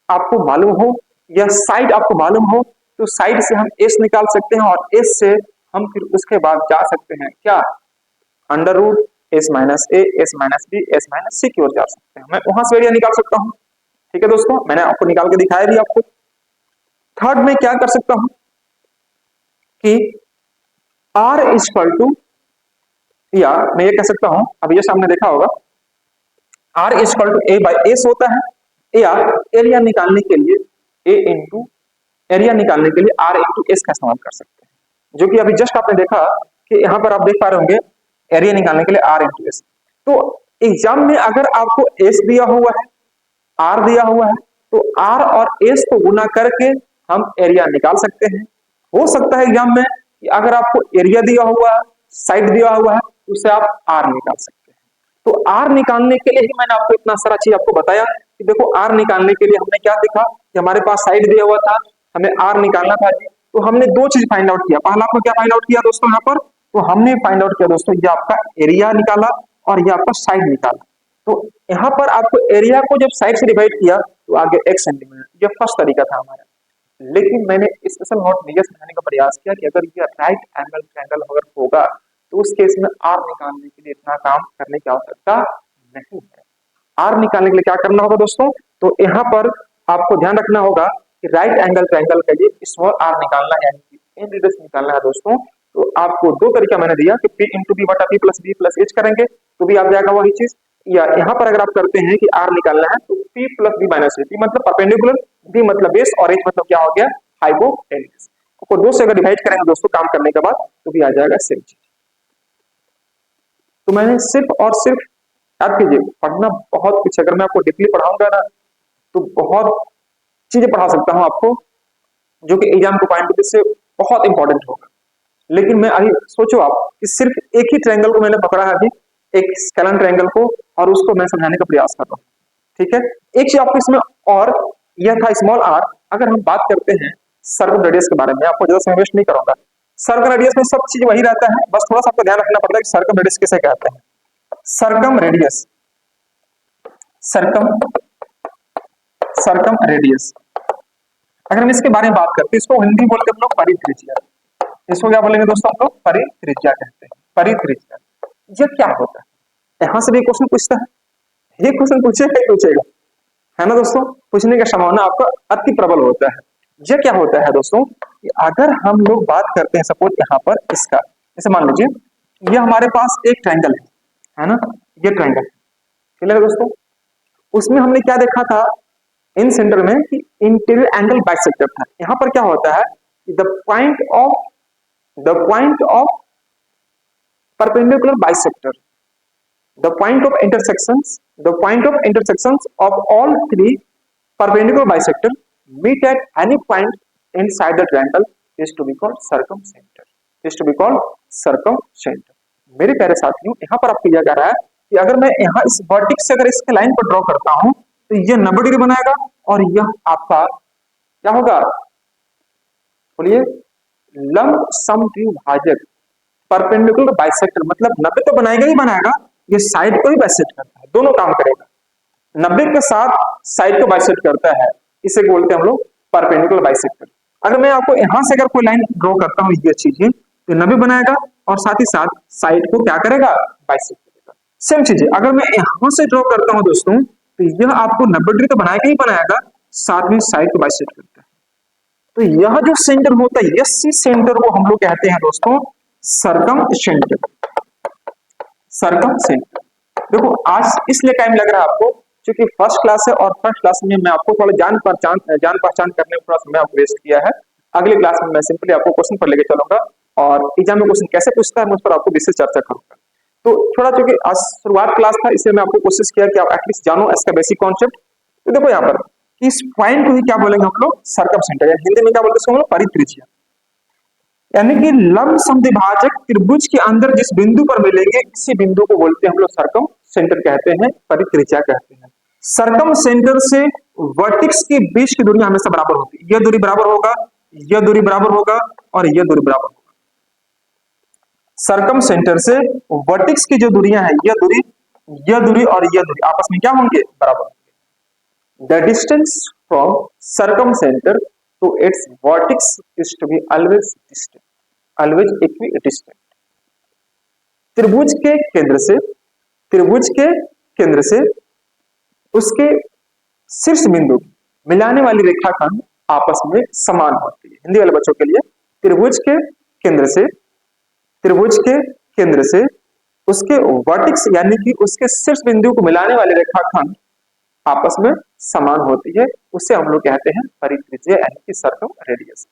आपको मालूम हो या साइड आपको मालूम हो तो साइड से हम एस निकाल सकते हैं और एस से हम फिर उसके बाद जा सकते हैं क्या, under root S minus A, S minus B, S minus C की ओर जा सकते हैं, मैं वहां से एरिया निकाल सकता हूँ। ठीक है दोस्तों, मैंने आपको निकाल के दिखाया भी आपको। थर्ड में क्या कर सकता हूं कि आर इक्वल टू, या मैं ये कह सकता हूं, अब ये सामने देखा होगा, R equal to A by S होता है, या एरिया निकालने के लिए ए इंटू, एरिया निकालने के लिए आर इंटू एस का इस्तेमाल कर सकते हैं, जो कि अभी जस्ट आपने देखा कि यहां पर आप देख पा रहे होंगे एरिया निकालने के लिए आर इंटू एस। तो एग्जाम में अगर आपको एस दिया हुआ है, आर दिया हुआ है, तो आर और एस को गुना करके हम एरिया निकाल सकते हैं। हो सकता है एग्जाम में कि अगर आपको एरिया दिया हुआ है, साइड दिया हुआ है, तो उससे आप आर निकाल सकते हैं। तो आर निकालने के लिए ही मैंने आपको इतना सारा चीज आपको बताया कि देखो आर निकालने के लिए हमने क्या देखा कि हमारे पास साइड दिया हुआ था, हमें आर निकालना था जी, तो हमने दो चीज फाइंड आउट किया। पहला आपको क्या फाइंड आउट किया दोस्तों, यहाँ पर तो हमने फाइंड आउट किया दोस्तों, ये आपका एरिया निकाला और ये आपका साइड निकाला। तो यहाँ पर आपको एरिया को जब साइड से डिवाइड किया तो आगे x सेंटीमीटर, ये फर्स्ट तरीका था हमारा। लेकिन मैंने स्पेशल नोट में यह समझाने का प्रयास किया कि अगर ये राइट एंगल ट्रायंगल अगर होगा तो उस केस में आर निकालने के लिए इतना काम करने की आवश्यकता नहीं है। आर निकालने के लिए क्या करना होगा दोस्तों, तो यहाँ पर आपको ध्यान रखना होगा कि राइट एंगल ट्रायंगल के लिए स्मॉल आर निकालना है, यानी कि इन रेडियस निकालना है दोस्तों। तो आपको दो तरीका मैंने दिया कि p इंटू बी बटा p plus B plus H करेंगे तो भी आ जाएगा वही चीज, या यहाँ पर अगर आप करते हैं कि आर निकालना है तो p प्लस बी माइनस ए, p मतलब परपेंडिकुलर, b मतलब बेस और h मतलब क्या हो गया, हाइपोटेन्यूज। को दो से अगर डिवाइड करेंगे दोस्तों काम करने के बाद तो भी आ जाएगा सेम चीज। तो मैंने सिर्फ और सिर्फ, याद कीजिए पढ़ना बहुत कुछ, अगर मैं आपको डीपली पढ़ाऊंगा ना तो बहुत चीजें पढ़ा सकता हूं आपको, जो कि एग्जाम के पॉइंट ऑफ व्यू से बहुत इंपॉर्टेंट होगा। लेकिन मैं अभी सोचो आप कि सिर्फ एक ही ट्रायंगल को मैंने पकड़ा है अभी, एक स्केलर ट्रायंगल को, और उसको मैं समझाने का प्रयास कर रहा हूँ। ठीक है, एक चीज आपको इसमें और, यह था स्मॉल आर। अगर हम बात करते हैं सर्कम रेडियस के बारे में, आपको ज्यादा समय वेस्ट नहीं करूंगा। सर्कम रेडियस में सब चीज वही रहता है, बस थोड़ा सा आपको ध्यान रखना पड़ता है कि सर्कम रेडियस किसे कहते हैं। Circum radius, circum circum radius, अगर हम इसके बारे में बात करते हैं, इसको हिंदी बोलते हैं हम लोग परित्रिज्या। इसको क्या बोलेंगे दोस्तों हम लोग, परित्रिज्या कहते हैं, परित्रिज्या। ये क्या होता है, यहां से भी क्वेश्चन पूछता है, ये क्वेश्चन पूछेगा ही पूछेगा, है ना दोस्तों, पूछने का संभावना आपका अति प्रबल होता है। ये क्या होता है दोस्तों कि अगर हम लोग बात करते हैं सपोज यहाँ पर इसका, जैसे मान लीजिए ये हमारे पास एक ट्रायंगल है ना, ये ट्रायंगल क्लियर है दोस्तों। उसमें हमने क्या देखा था इन सेंटर में कि इंटीरियर एंगल बाइसेक्टर था। यहाँ पर क्या होता है, the point of perpendicular bisector, the point of intersections of all three perpendicular bisector meet at any point inside the triangle is to be called circumcenter, is to be called circumcenter। मेरे प्यारे साथियों, यहाँ पर आपको यह कह रहा है कि अगर मैं यहाँ इस वर्टेक्स से अगर इसके लाइन पर ड्रॉ करता हूं तो यह 90 डिग्री बनाएगा, और यह आपका क्या होगा, बोलिए, लंब समद्विभाजक परपेंडिकुलर बाइसेक्टर, मतलब 90 तो बनाएगा ही बनाएगा, ये साइड को ही बाइसेक्ट करता है, दोनों काम करेगा, 90 के साथ साइड को बाइसेक्ट करता है, इसे बोलते हैं हम लोग परपेंडिकुलर बाइसेक्टर। अगर मैं आपको यहां से अगर कोई लाइन ड्रॉ करता हूं ये चीजें, तो 90 बनाएगा और साथ ही साथ साइड को क्या करेगा, बाइसेक्ट करेगा। सेम चीजें अगर मैं यहां से ड्रॉ करता हूं दोस्तों, तो यह आपको 90 डिग्री तो बनाएगा ही बनाएगा, साथ में साइड को बाइसेक्ट करता है। तो यह जो सेंटर होता है, इसी सेंटर को हम लोग कहते हैं दोस्तों सरकम सेंटर, सरकम सेंटर। देखो आज इसलिए टाइम लग रहा है आपको क्योंकि फर्स्ट क्लास है, और फर्स्ट क्लास में मैं आपको थोड़ा जान पहचान करने में थोड़ा समय आपको वेस्ट किया है। अगली क्लास में मैं सिंपली आपको क्वेश्चन पर लेके चलूंगा, और एग्जाम में क्वेश्चन कैसे पूछता है मैं उस पर आपको विशेष चर्चा करूंगा। तो थोड़ा चूंकि आज शुरुआत क्लास था, इसलिए मैं आपको कोशिश किया कि आप एटलीस्ट जानो इसका बेसिक कॉन्सेप्ट। तो देखो यहाँ पर कि इस पॉइंट को ही क्या बोलेंगे हम लोग, सरकम सेंटर, या हिंदी में क्या बोलते हैं परित्रिज्या, यानी कि लंब समद्विभाजक त्रिभुज के अंदर जिस बिंदु पर मिलेंगे इसी बिंदु को बोलते हैं हम लोग सरकम सेंटर कहते हैं, परित्रिज्या कहते हैं। सरकम सेंटर से वर्टेक्स के बीच की दूरी हमेशा बराबर होती है, यह दूरी बराबर होगा, यह दूरी बराबर होगा, और यह दूरी बराबर होगा। सरकम सेंटर से वर्टेक्स की जो दूरियां हैं, यह दूरी और यह दूरी आपस में क्या होंगे, बराबर होंगे। The distance from circumcentre to its vertex is to be always distant, always equidistant. त्रिभुज के केंद्र से, त्रिभुज के केंद्र से उसके शीर्ष बिंदु मिलाने वाली रेखाखंड आपस में समान होती है। हिंदी वाले बच्चों के लिए, त्रिभुज के केंद्र से, त्रिभुज के केंद्र से उसके वर्टेक्स यानी कि उसके शीर्ष बिंदु को मिलाने वाली रेखाखंड आपस में समान होती है, उसे हम लोग कहते हैं परित्रिज्य यानी कि circumradius.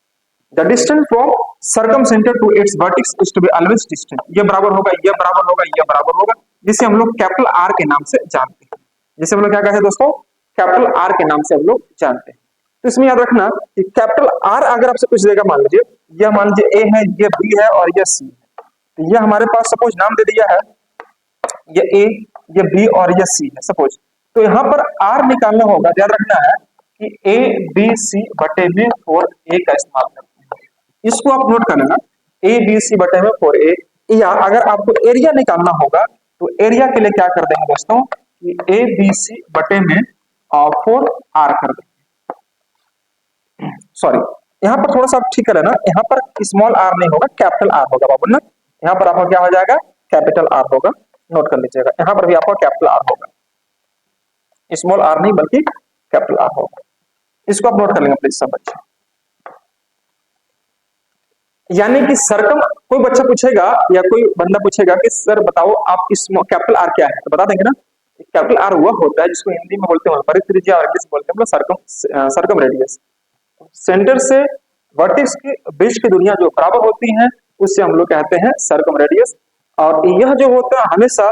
The distance from circumcentre to its vertex is to be always distant. ये बराबर होगा, ये बराबर होगा, ये बराबर होगा, जिसे हम लोग कैपिटल आर के नाम से जानते हैं। जिसे हम लोग क्या कहते हैं दोस्तों, कैपिटल आर के नाम से हम लोग जानते हैं। तो इसमें याद रखना कि कैपिटल आर अगर आपसे कुछ देगा, मान लीजिए यह, मान लीजिए ए है, ये बी है और यह सी है, तो यह हमारे पास सपोज नाम दे दिया है, ये ए, ये बी और ये सी है सपोज। तो यहाँ पर आर निकालना होगा, ध्यान रखना है कि ए बी सी बटे में 4a का इस्तेमाल करते हैं। इसको आप नोट कर लेना, ए बी सी बटे में 4a। या अगर आपको एरिया निकालना होगा तो एरिया के लिए क्या कर देंगे दोस्तों कि ए बी सी बटे में 4r कर देंगे। सॉरी, यहाँ पर थोड़ा सा आप ठीक कर लेना, यहाँ पर स्मॉल आर नहीं होगा, कैपिटल आर होगा बाबू ना। यहाँ पर आपका क्या हो जाएगा, कैपिटल आर होगा, नोट कर लीजिएगा। यहाँ पर भी आपका कैपिटल आर होगा, स्मॉल आर नहीं बल्कि कैपिटल आर होगा। इसको आप नोट कर लेंगे प्लीज सब बच्चे। यानी कि सर्कम, कोई बच्चा पूछेगा या कोई बंदा पूछेगा कि सर बताओ आप इस कैपिटल आर क्या है, तो बता देंगे ना। कैपिटल आर वह होता है जिसको हिंदी में बोलते हैं परित्रिज्या और इंग्लिश बोलते हैं सर्कम रेडियस। सेंटर से वर्टेक्स के बीच की दूरियां जो बराबर होती हैं उससे हम लोग कहते हैं सर्कम रेडियस। और यह जो होता है हमेशा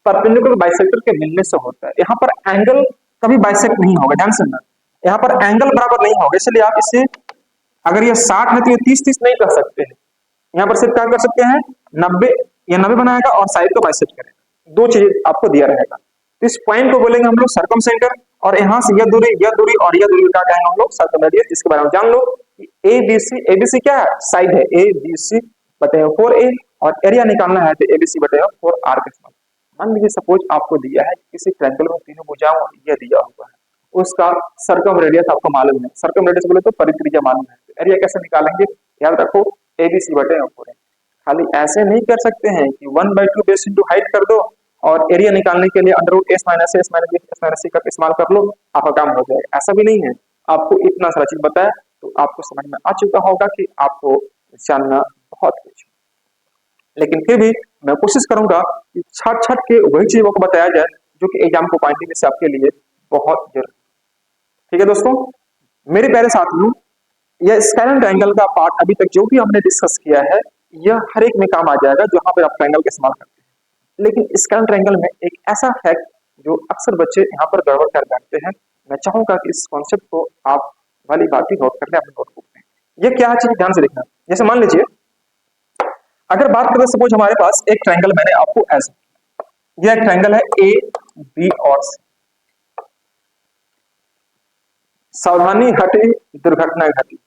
परपेंडिकुलर बाइसेक्टर के मिलने से होता है। यहाँ पर एंगल कभी बाइसेक्ट नहीं होगा, ध्यान से सुनना, यहाँ पर एंगल बराबर नहीं होगा, इसलिए आप इसे, अगर ये 60 है तो ये 30-30 नहीं कर सकते हैं। यहाँ पर सिर्फ क्या कर सकते हैं, 90, या 90 बनाएगा और साइड को बाइसेक्ट करेगा, दो चीजें आपको दिया रहेगा। इस पॉइंट को बोलेंगे हम लोग सर्कम सेंटर, और यहाँ से यह दूरी और यह दूरी क्या कहेंगे हम लोग, सर्कम रेडियस। इसके बारे में जान लो कि एबीसी क्या है, साइड है, एबीसी बटे 4a, और एरिया निकालना है तो एबीसी बटे 4r के समान। मान लीजिए सपोज आपको दिया है किसी ट्रायंगल में तीनों भुजाओं यह दिया हुआ है, उसका सर्कम रेडियस आपको मालूम है, सर्कम रेडियस बोले तो परित्रिज्या मालूम है, तो एरिया कैसे निकालेंगे, याद रखो एबीसी बटे 4a। खाली ऐसे नहीं कर सकते हैं कि 1/2 बेस इंटू हाइट कर दो और एरिया निकालने के लिए under root s minus s minus c का इस्तेमाल कर लो, आपका काम हो जाएगा। ऐसा भी नहीं है, आपको इतना सारा चीज बताया तो आपको समझ में आ चुका होगा कि आपको जानना बहुत कुछ। लेकिन फिर भी मैं कोशिश करूंगा कि छट के वही चीजों को बताया जाए जो कि एग्जाम को पॉइंट में से आपके लिए बहुत जरूरी। ठीक है दोस्तों, मेरे प्यारे साथियों, यह स्केलर ट्रायंगल का पार्ट अभी तक जो भी हमने डिस्कस किया है यह हर एक में काम आ जाएगा जहां पर आप ट्रायंगल का इस्तेमाल करते हैं। लेकिन स्केलर ट्रायंगल में एक ऐसा फैक्ट जो अक्सर बच्चे यहाँ पर गड़बड़ कर बैठते हैं, मैं चाहूंगा कि इस कॉन्सेप्ट को आप वाली बात ही नोट कर ले अपने नोटबुक में। यह क्या चीज ध्यान से देखना, जैसे मान लीजिए अगर बात करें सपोज हमारे पास एक ट्रायंगल मैंने आपको ऐसा, यह एक ट्रायंगल है ए बी और सी। सावधानी हटी दुर्घटना घटी,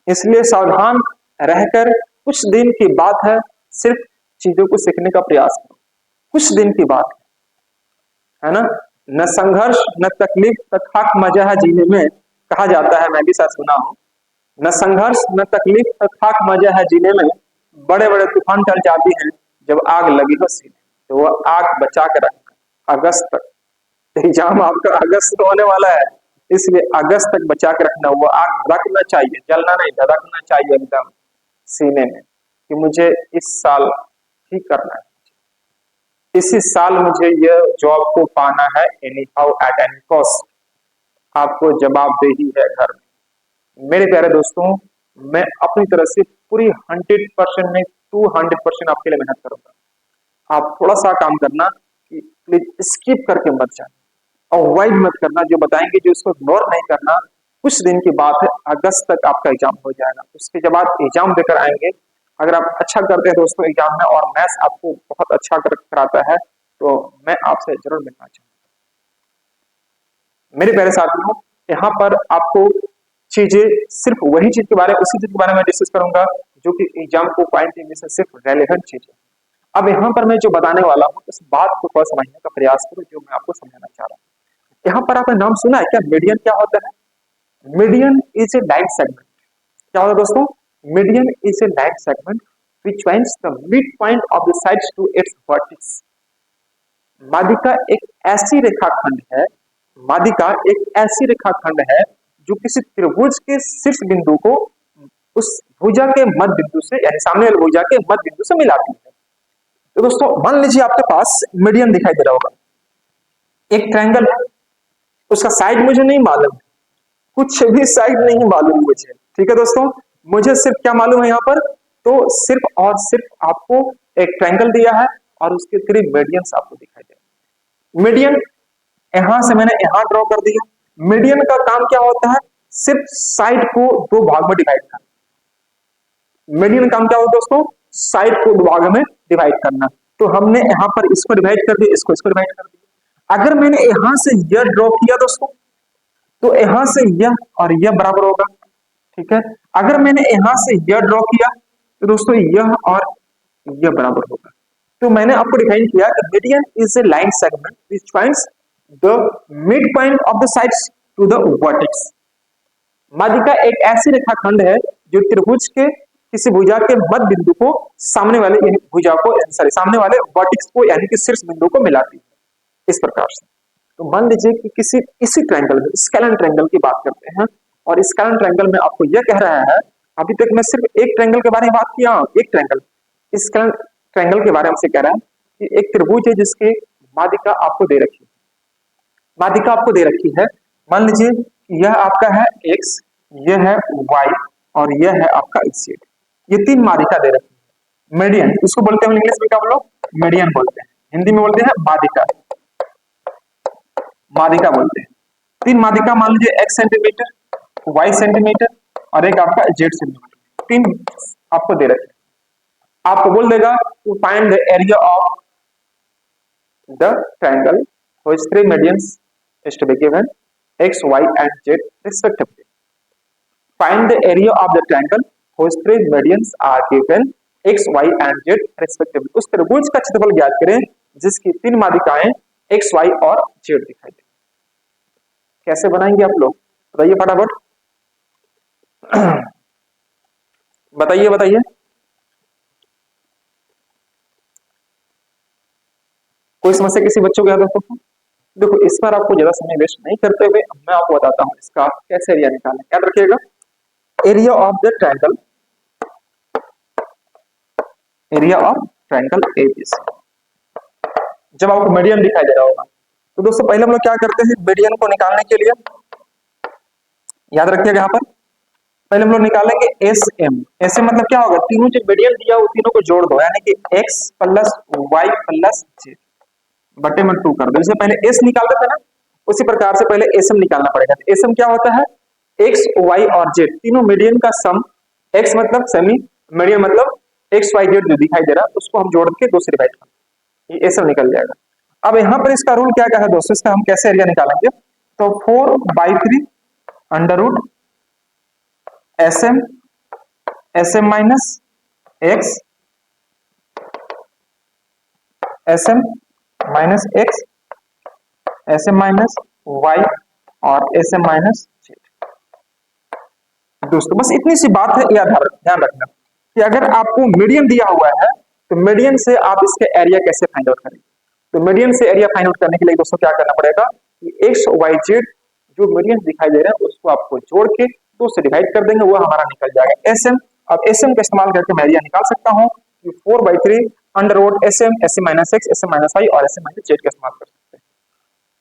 इसलिए सावधान रहकर कुछ दिन की बात है, सिर्फ चीजों को सीखने का प्रयास करो, कुछ दिन की बात है ना। न संघर्ष न तकलीफ तक हक मजा है जीने में, कहा जाता है, मैं भी साथ सुना हूं। न संघर्ष न तकलीफ तक हक मजा है जीने में, बड़े बड़े तूफान टल जाती हैं जब आग लगी हो सीने, तो वह आग बचा के रखना अगस्त तक। एग्जाम आपका अगस्त तो होने वाला है, इसलिए अगस्त तक बचा के रखना, वो आग रखना चाहिए, जलना नहीं, रखना चाहिए एकदम सीने में कि मुझे इस साल ठीक करना है, इसी साल मुझे यह जॉब को पाना है, any how at any cost. आपको जवाबदेही है घर में। मेरे प्यारे दोस्तों, मैं अपनी तरफ से पूरी 100% नहीं 200% आपके लिए मेहनत करूंगा। आप थोड़ा सा काम करना कि प्लीज स्किप करके मत जाना, अवॉइड मत करना, जो बताएंगे जो इसको इग्नोर नहीं करना। कुछ दिन की बात है, अगस्त तक आपका एग्जाम हो जाएगा, उसके जब आप एग्जाम देकर आएंगे, अगर आप अच्छा करते हैं दोस्तों एग्जाम में और मैथ्स आपको बहुत अच्छा कराता है तो मैं आपसे जरूर मिलना चाहूंगा। मेरे प्यारे साथियों, यहाँ पर आपको चीजें सिर्फ वही चीज के बारे में, उसी चीज के बारे में डिस्कस करूंगा जो कि एग्जाम को पॉइंट में से सिर्फ रेलेवेंट चीज है। अब यहाँ पर मैं जो बताने वाला हूँ उस बात को थोड़ा समझने का प्रयास करो जो मैं आपको समझाना चाह रहा हूँ। यहाँ पर आपने नाम सुना है क्या, मीडियन क्या होता है? Median is a line segment. क्या होता है दोस्तों? Median is a line segment which finds the midpoint of the sides to its vertex. मादिका एक ऐसी रेखाखंड है, मादिका एक ऐसी रेखाखंड है जो किसी त्रिभुज के शीर्ष बिंदु को उस भुजा के मध्य बिंदु से यानी सामने वाली भुजा के मध्य बिंदु से मिलाती है। तो दोस्तों मान लीजिए आपके पास मीडियन दिखाई दे रहा होगा, एक ट्रायंगल है, उसका साइड मुझे नहीं मालूम, कुछ भी साइड नहीं मालूम मुझे, ठीक है दोस्तों, मुझे सिर्फ क्या मालूम है यहाँ पर, तो सिर्फ और सिर्फ आपको एक ट्रायंगल दिया है और उसके 3 मीडियंस आपको दिखाई दे रहे हैं। मीडियन यहां से मैंने यहां ड्रॉ कर दिया। मीडियन का काम क्या होता है, सिर्फ साइड को 2 भाग में डिवाइड करना। मीडियन काम क्या होता है दोस्तों, साइड को 2 भाग में डिवाइड करना। तो हमने यहां पर इसको डिवाइड कर दिया, इसको डिवाइड कर दिया। अगर मैंने यहां से यह ड्रॉ किया दोस्तों, तो यहां से यह और यह बराबर होगा, ठीक है। अगर मैंने यहां से यह ड्रॉ किया तो दोस्तों यह और यह बराबर होगा। तो मैंने आपको डिफाइन किया कि median is a line segment which finds the mid point of the sides to the vertex. मादिका एक ऐसी रेखाखंड है जो त्रिभुज के किसी भुजा के मध्य बिंदु को सामने वाले यानी भुजा को सामने वाले वर्टेक्स को यानी कि शीर्ष बिंदु को मिलाती है, इस प्रकार से। तो मान लीजिए कि किसी इसी ट्रायंगल में स्केलन ट्रायंगल की बात करते हैं और स्केलन ट्रायंगल में आपको यह कह रहा है, अभी तक मैं सिर्फ एक ट्रायंगल के बारे में बात किया, एक ट्रायंगल, इस ट्रायंगल के बारे में से कह रहा है कि एक त्रिभुज है जिसके मादिका आपको दे रखी है, मादिका आपको दे रखी है। मान लीजिए कि यह आपका है x, यह है y और यह है आपका z, ये 3 मादिका दे रखी है। मीडियन इसको बोलते हैं इंग्लिश में क्या बोलो, मीडियन बोलते हैं, हिंदी में बोलते हैं मादिका, मादिका बोलते हैं। 3 मादिका मान लीजिए x सेंटीमीटर, y सेंटीमीटर और एक आपका z सेंटीमीटर, 3 आपको दे रखे। आपको बोल देगा to find the area of the triangle which 3 medians is to be given x, y and z respectively. Find the area of the triangle whose 3 medians are given x, y and z respectively. उस त्रिभुज का क्षेत्रफल ज्ञात करें जिसकी 3 मादिकाएं x, y और z दिखाई दे। कैसे बनाएंगे आप लोग बताइए फटाफट बताइए बताइए। कोई समस्या किसी बच्चों के दोस्तों को? देखो इस बार आपको ज्यादा समय वेस्ट नहीं करते हुए मैं आपको बताता हूं इसका कैसे एरिया निकालें। याद रखिएगा, area of the triangle, area of triangle ABC. जब आपको मीडियन दिखाई दे रहा होगा तो दोस्तों पहले हम लोग क्या करते हैं, मीडियन को निकालने के लिए याद रखिएगा यहाँ पर पहले हम लोग निकालेंगे एस एम। एस एम मतलब क्या होगा, तीनों जो मीडियन दिया वो तीनों को जोड़ दो, यानी कि x plus Y plus z बटे में 2 कर दो। जैसे पहले s निकालते थे ना, उसी प्रकार से पहले एस एम निकालना पड़ेगा। तो एस एम क्या होता है, x, y और z तीनों मीडियन का सम, x मतलब सेमी, मीडियन मतलब x, y, z जो दिखाई दे रहा है उसको हम जोड़ के 2 से डिवाइड कर, ये एस एम निकल जाएगा। अब यहाँ पर इसका रूल क्या क्या है दोस्तों, इसका हम कैसे एरिया निकालेंगे, तो 4/3 under root SM SM minus x SM minus x SM minus y और SM माइनस z। दोस्तों बस इतनी सी बात है, यह ध्यान रखना कि अगर आपको मीडियन दिया हुआ है तो मीडियन से आप इसके एरिया कैसे फाइंड आउट करेंगे। तो मीडियन से एरिया फाइंड आउट करने के लिए दोस्तों क्या करना पड़ेगा कि x y z जो मीडियन दिखाई दे रहे हैं उसको आपको जोड़ के 2 से डिवाइड कर देंगे, वो हमारा निकल जाएगा SM। अब SM का इस्तेमाल करके मैं एरिया निकाल सकता हूँ कि 4/3 under root SM SM minus x SM minus y और SM माइनस z का इस्तेमाल कर सकते हैं।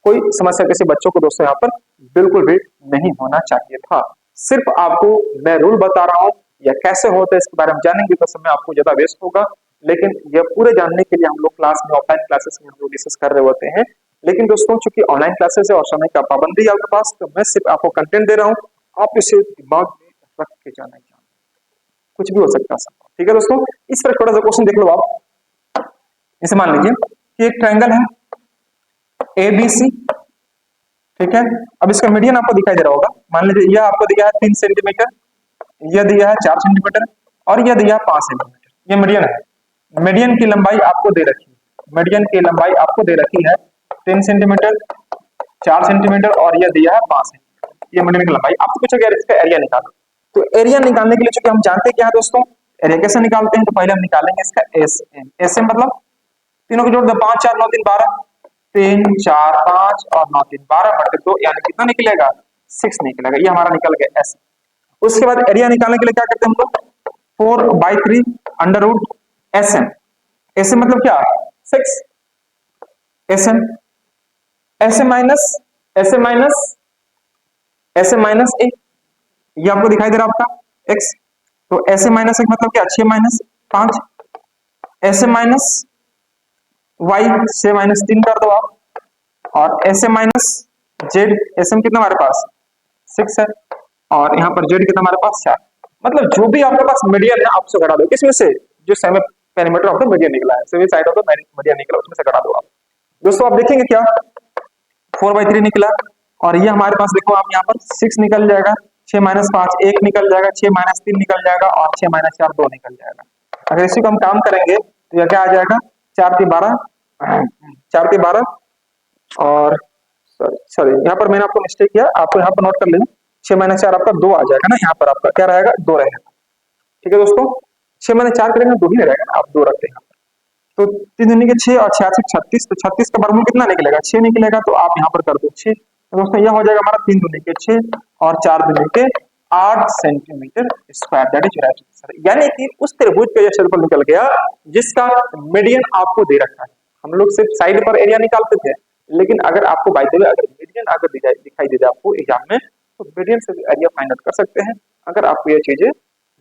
कोई समस्या किसी बच्चों को दोस्तों यहाँ पर बिल्कुल भी नहीं होना चाहिए था। सिर्फ आपको मैं रूल बता रहा हूँ या कैसे होता है इसके बारे में जानेंगे तो समय आपको ज्यादा वेस्ट होगा, लेकिन यह पूरे जानने के लिए हम लोग क्लास में ऑफलाइन क्लासेस में जो डिस्कस कर रहे होते हैं। लेकिन दोस्तों चूंकि ऑनलाइन क्लासेस है और समय का पाबंदी है आपके पास, तो मैं सिर्फ आपको कंटेंट दे रहा हूँ, आप इसे दिमाग में रख के जाना है, कुछ भी हो सकता है। ठीक है दोस्तों, इस पर थोड़ा सा क्वेश्चन देख लो आप। इसे मान लीजिए कि एक ट्रायंगल है ABC, ठीक है। अब इसका मीडियन आपको दिखाई दे रहा होगा, मान लीजिए यह आपको दिया है 3 सेंटीमीटर, यह दिया है 4 सेंटीमीटर और यह दिया है 5 सेंटीमीटर, ये मीडियन है। मीडियन की लंबाई आपको दे रखी है, मीडियन की लंबाई आपको दे रखी है 3 सेंटीमीटर, 4 सेंटीमीटर और यह दिया है 5 सेंटीमीटर, ये मीडियन की लंबाई। आपको पूछा गया इसका एरिया निकालो। तो एरिया निकालने के लिए चूंकि हम जानते क्या है दोस्तों, एरिया कैसे निकालते हैं, तो पहले हम निकालेंगे इसका एस एम। एस एम मतलब तीनों को जोड़ दो, 5 4 9 3 12, 3 4 5 और 9 3 12 बटे 2, यानी कितना निकलेगा 6 निकलेगा। ये हमारा निकल गया एस। उसके बाद एरिया निकालने के लिए क्या करते हैं हम लोग, 4/3 under root S M. S M मतलब क्या 6, S M, S M minus S M minus S M minus A, ये आपको दिखाई दे रहा है आपका एक्स। तो एस एम माइनस एक मतलब क्या 6 minus 5, S M minus Y 6 minus 3 कर दो आप, और S M minus Z, S M कितना हमारे पास 6 है, और यहाँ पर जेड कितना हमारे पास 4। मतलब जो भी आपके पास मीडियन है आप उससे घटा दो, किसमें से, जो semi perimeter of the median निकला है, semi side of the median निकला, उसमें से घटा दो आप। दोस्तों आप देखेंगे क्या 4/3 निकला, और ये हमारे पास देखो आप यहाँ पर 6 निकल जाएगा, 6 माइनस 5 1 निकल जाएगा, 6 माइनस 3 निकल जाएगा, और 6 माइनस 4 2 निकल जाएगा। अगर इसी को हम काम करेंगे तो यह क्या आ जाएगा 4 3 12, 4 3 12, और सॉरी यहाँ पर मैंने आपको मिस्टेक किया, आपको यहाँ पर नोट कर लेना, 6 माइनस 4 आपका 2 आ जाएगा ना, यहाँ पर आपका क्या रहेगा 2 रहेगा। ठीक है दोस्तों, 6 माइनस 4 करेंगे 2 ही रहेगा, आप 2 रखते हैं। तो 3 दूनी के 6 और 6 36, तो 36 का वर्गमूल कितना निकलेगा 6 निकलेगा, तो आप यहाँ पर कर दो 6। तो दोस्तों यह हो जाएगा हमारा 3 दूनी के 6 और 4 दूनी के 8 centimetre square, that is right answer. यानी कि उस त्रिभुज का यह क्षेत्रफल निकल गया जिसका मीडियन आपको दे रखा है। हम लोग सिर्फ साइड पर एरिया निकालते थे, लेकिन अगर आपको बाय द वे अगर मीडियन अगर दिखाई दे जाए आपको एग्जाम में, तो मीडियन से भी एरिया फाइंड आउट कर सकते हैं, अगर आपको ये चीजें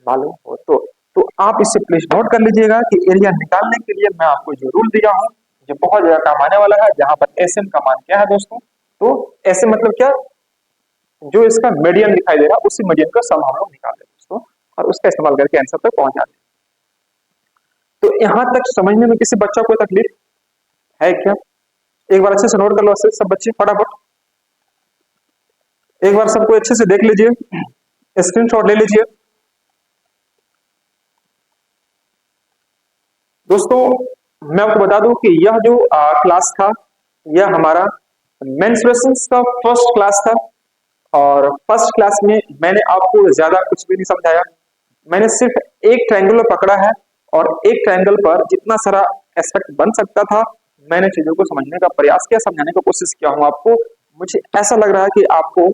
मालूम हो तो। तो आप इसे प्लीज नोट कर लीजिएगा कि एरिया निकालने के लिए मैं आपको जो रूल दिया हूं जो बहुत ज्यादा काम आने वाला है, जहां पर एस एम का मान क्या है दोस्तों, तो एस एम मतलब क्या, जो इसका मीडियन दिखाई दे रहा है उसी मीडियन का सम हम लोग निकालते हैं दोस्तों, और उसका इस्तेमाल करके आंसर तक पहुंच जाते हैं। तो यहां तक समझने में किसी बच्चा को तकलीफ है क्या? एक बार अच्छे से नोट कर लो सब बच्चे फटाफट, एक बार सबको अच्छे से देख लीजिए, स्क्रीनशॉट ले लीजिए। दोस्तों मैं आपको बता दूं कि यह जो क्लास था यह हमारा मेंस्ट्रुएशन का फर्स्ट क्लास था, और फर्स्ट क्लास में मैंने आपको ज्यादा कुछ भी नहीं समझाया, मैंने सिर्फ एक ट्रायंगल पकड़ा है, और एक ट्रायंगल पर जितना सारा एस्पेक्ट बन सकता था मैंने चीजों को समझने का प्रयास किया, समझाने की कोशिश किया हूं आपको। मुझे ऐसा लग रहा है कि आपको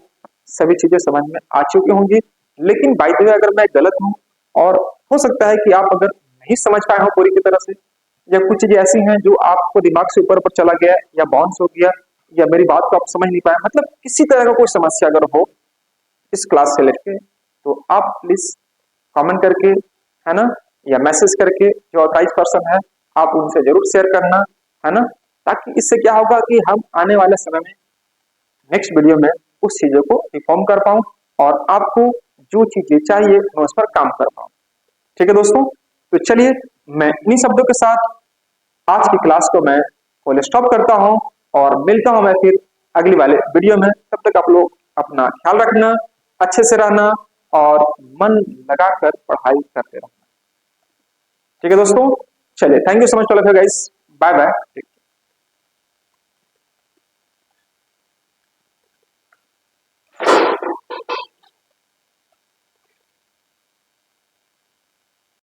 सभी चीजें समझ में आ चुकी होंगी, लेकिन बाय द वे अगर मैं गलत हूं, और हो सकता है कि आप अगर नहीं समझ पाए हो पूरी की तरह से, या कुछ चीजें ऐसी हैं जो आपको दिमाग से ऊपर ऊपर चला गया या बाउंस हो गया, या मेरी बात को आप समझ नहीं पाए, मतलब किसी तरह का कोई समस्या अगर हो इस क्लास से लेके, तो आप प्लीज कमेंट करके, है ना, या मैसेज करके जो ऑथराइज पर्सन है आप उनसे जरूर शेयर करना, है ना, ताकि इससे क्या होगा कि हम आने वाले समय में नेक्स्ट वीडियो में उस चीजों को इन्फॉर्म कर पाऊं, और आपको जो चीजें चाहिए मैं उस पर काम कर पाऊं। ठीक है दोस्तों, तो चलिए मैं इन्हीं शब्दों के साथ आज की क्लास को मैं फुल स्टॉप करता हूं, और मिलता हूं मैं फिर अगली वाले वीडियो में। तब तक आप लोग अपना ख्याल रखना, अच्छे से रहना, और मन लगाकर पढ़ाई करते रहना। ठीक है दोस्तों, चलिए thank you so much all of you guys, bye bye.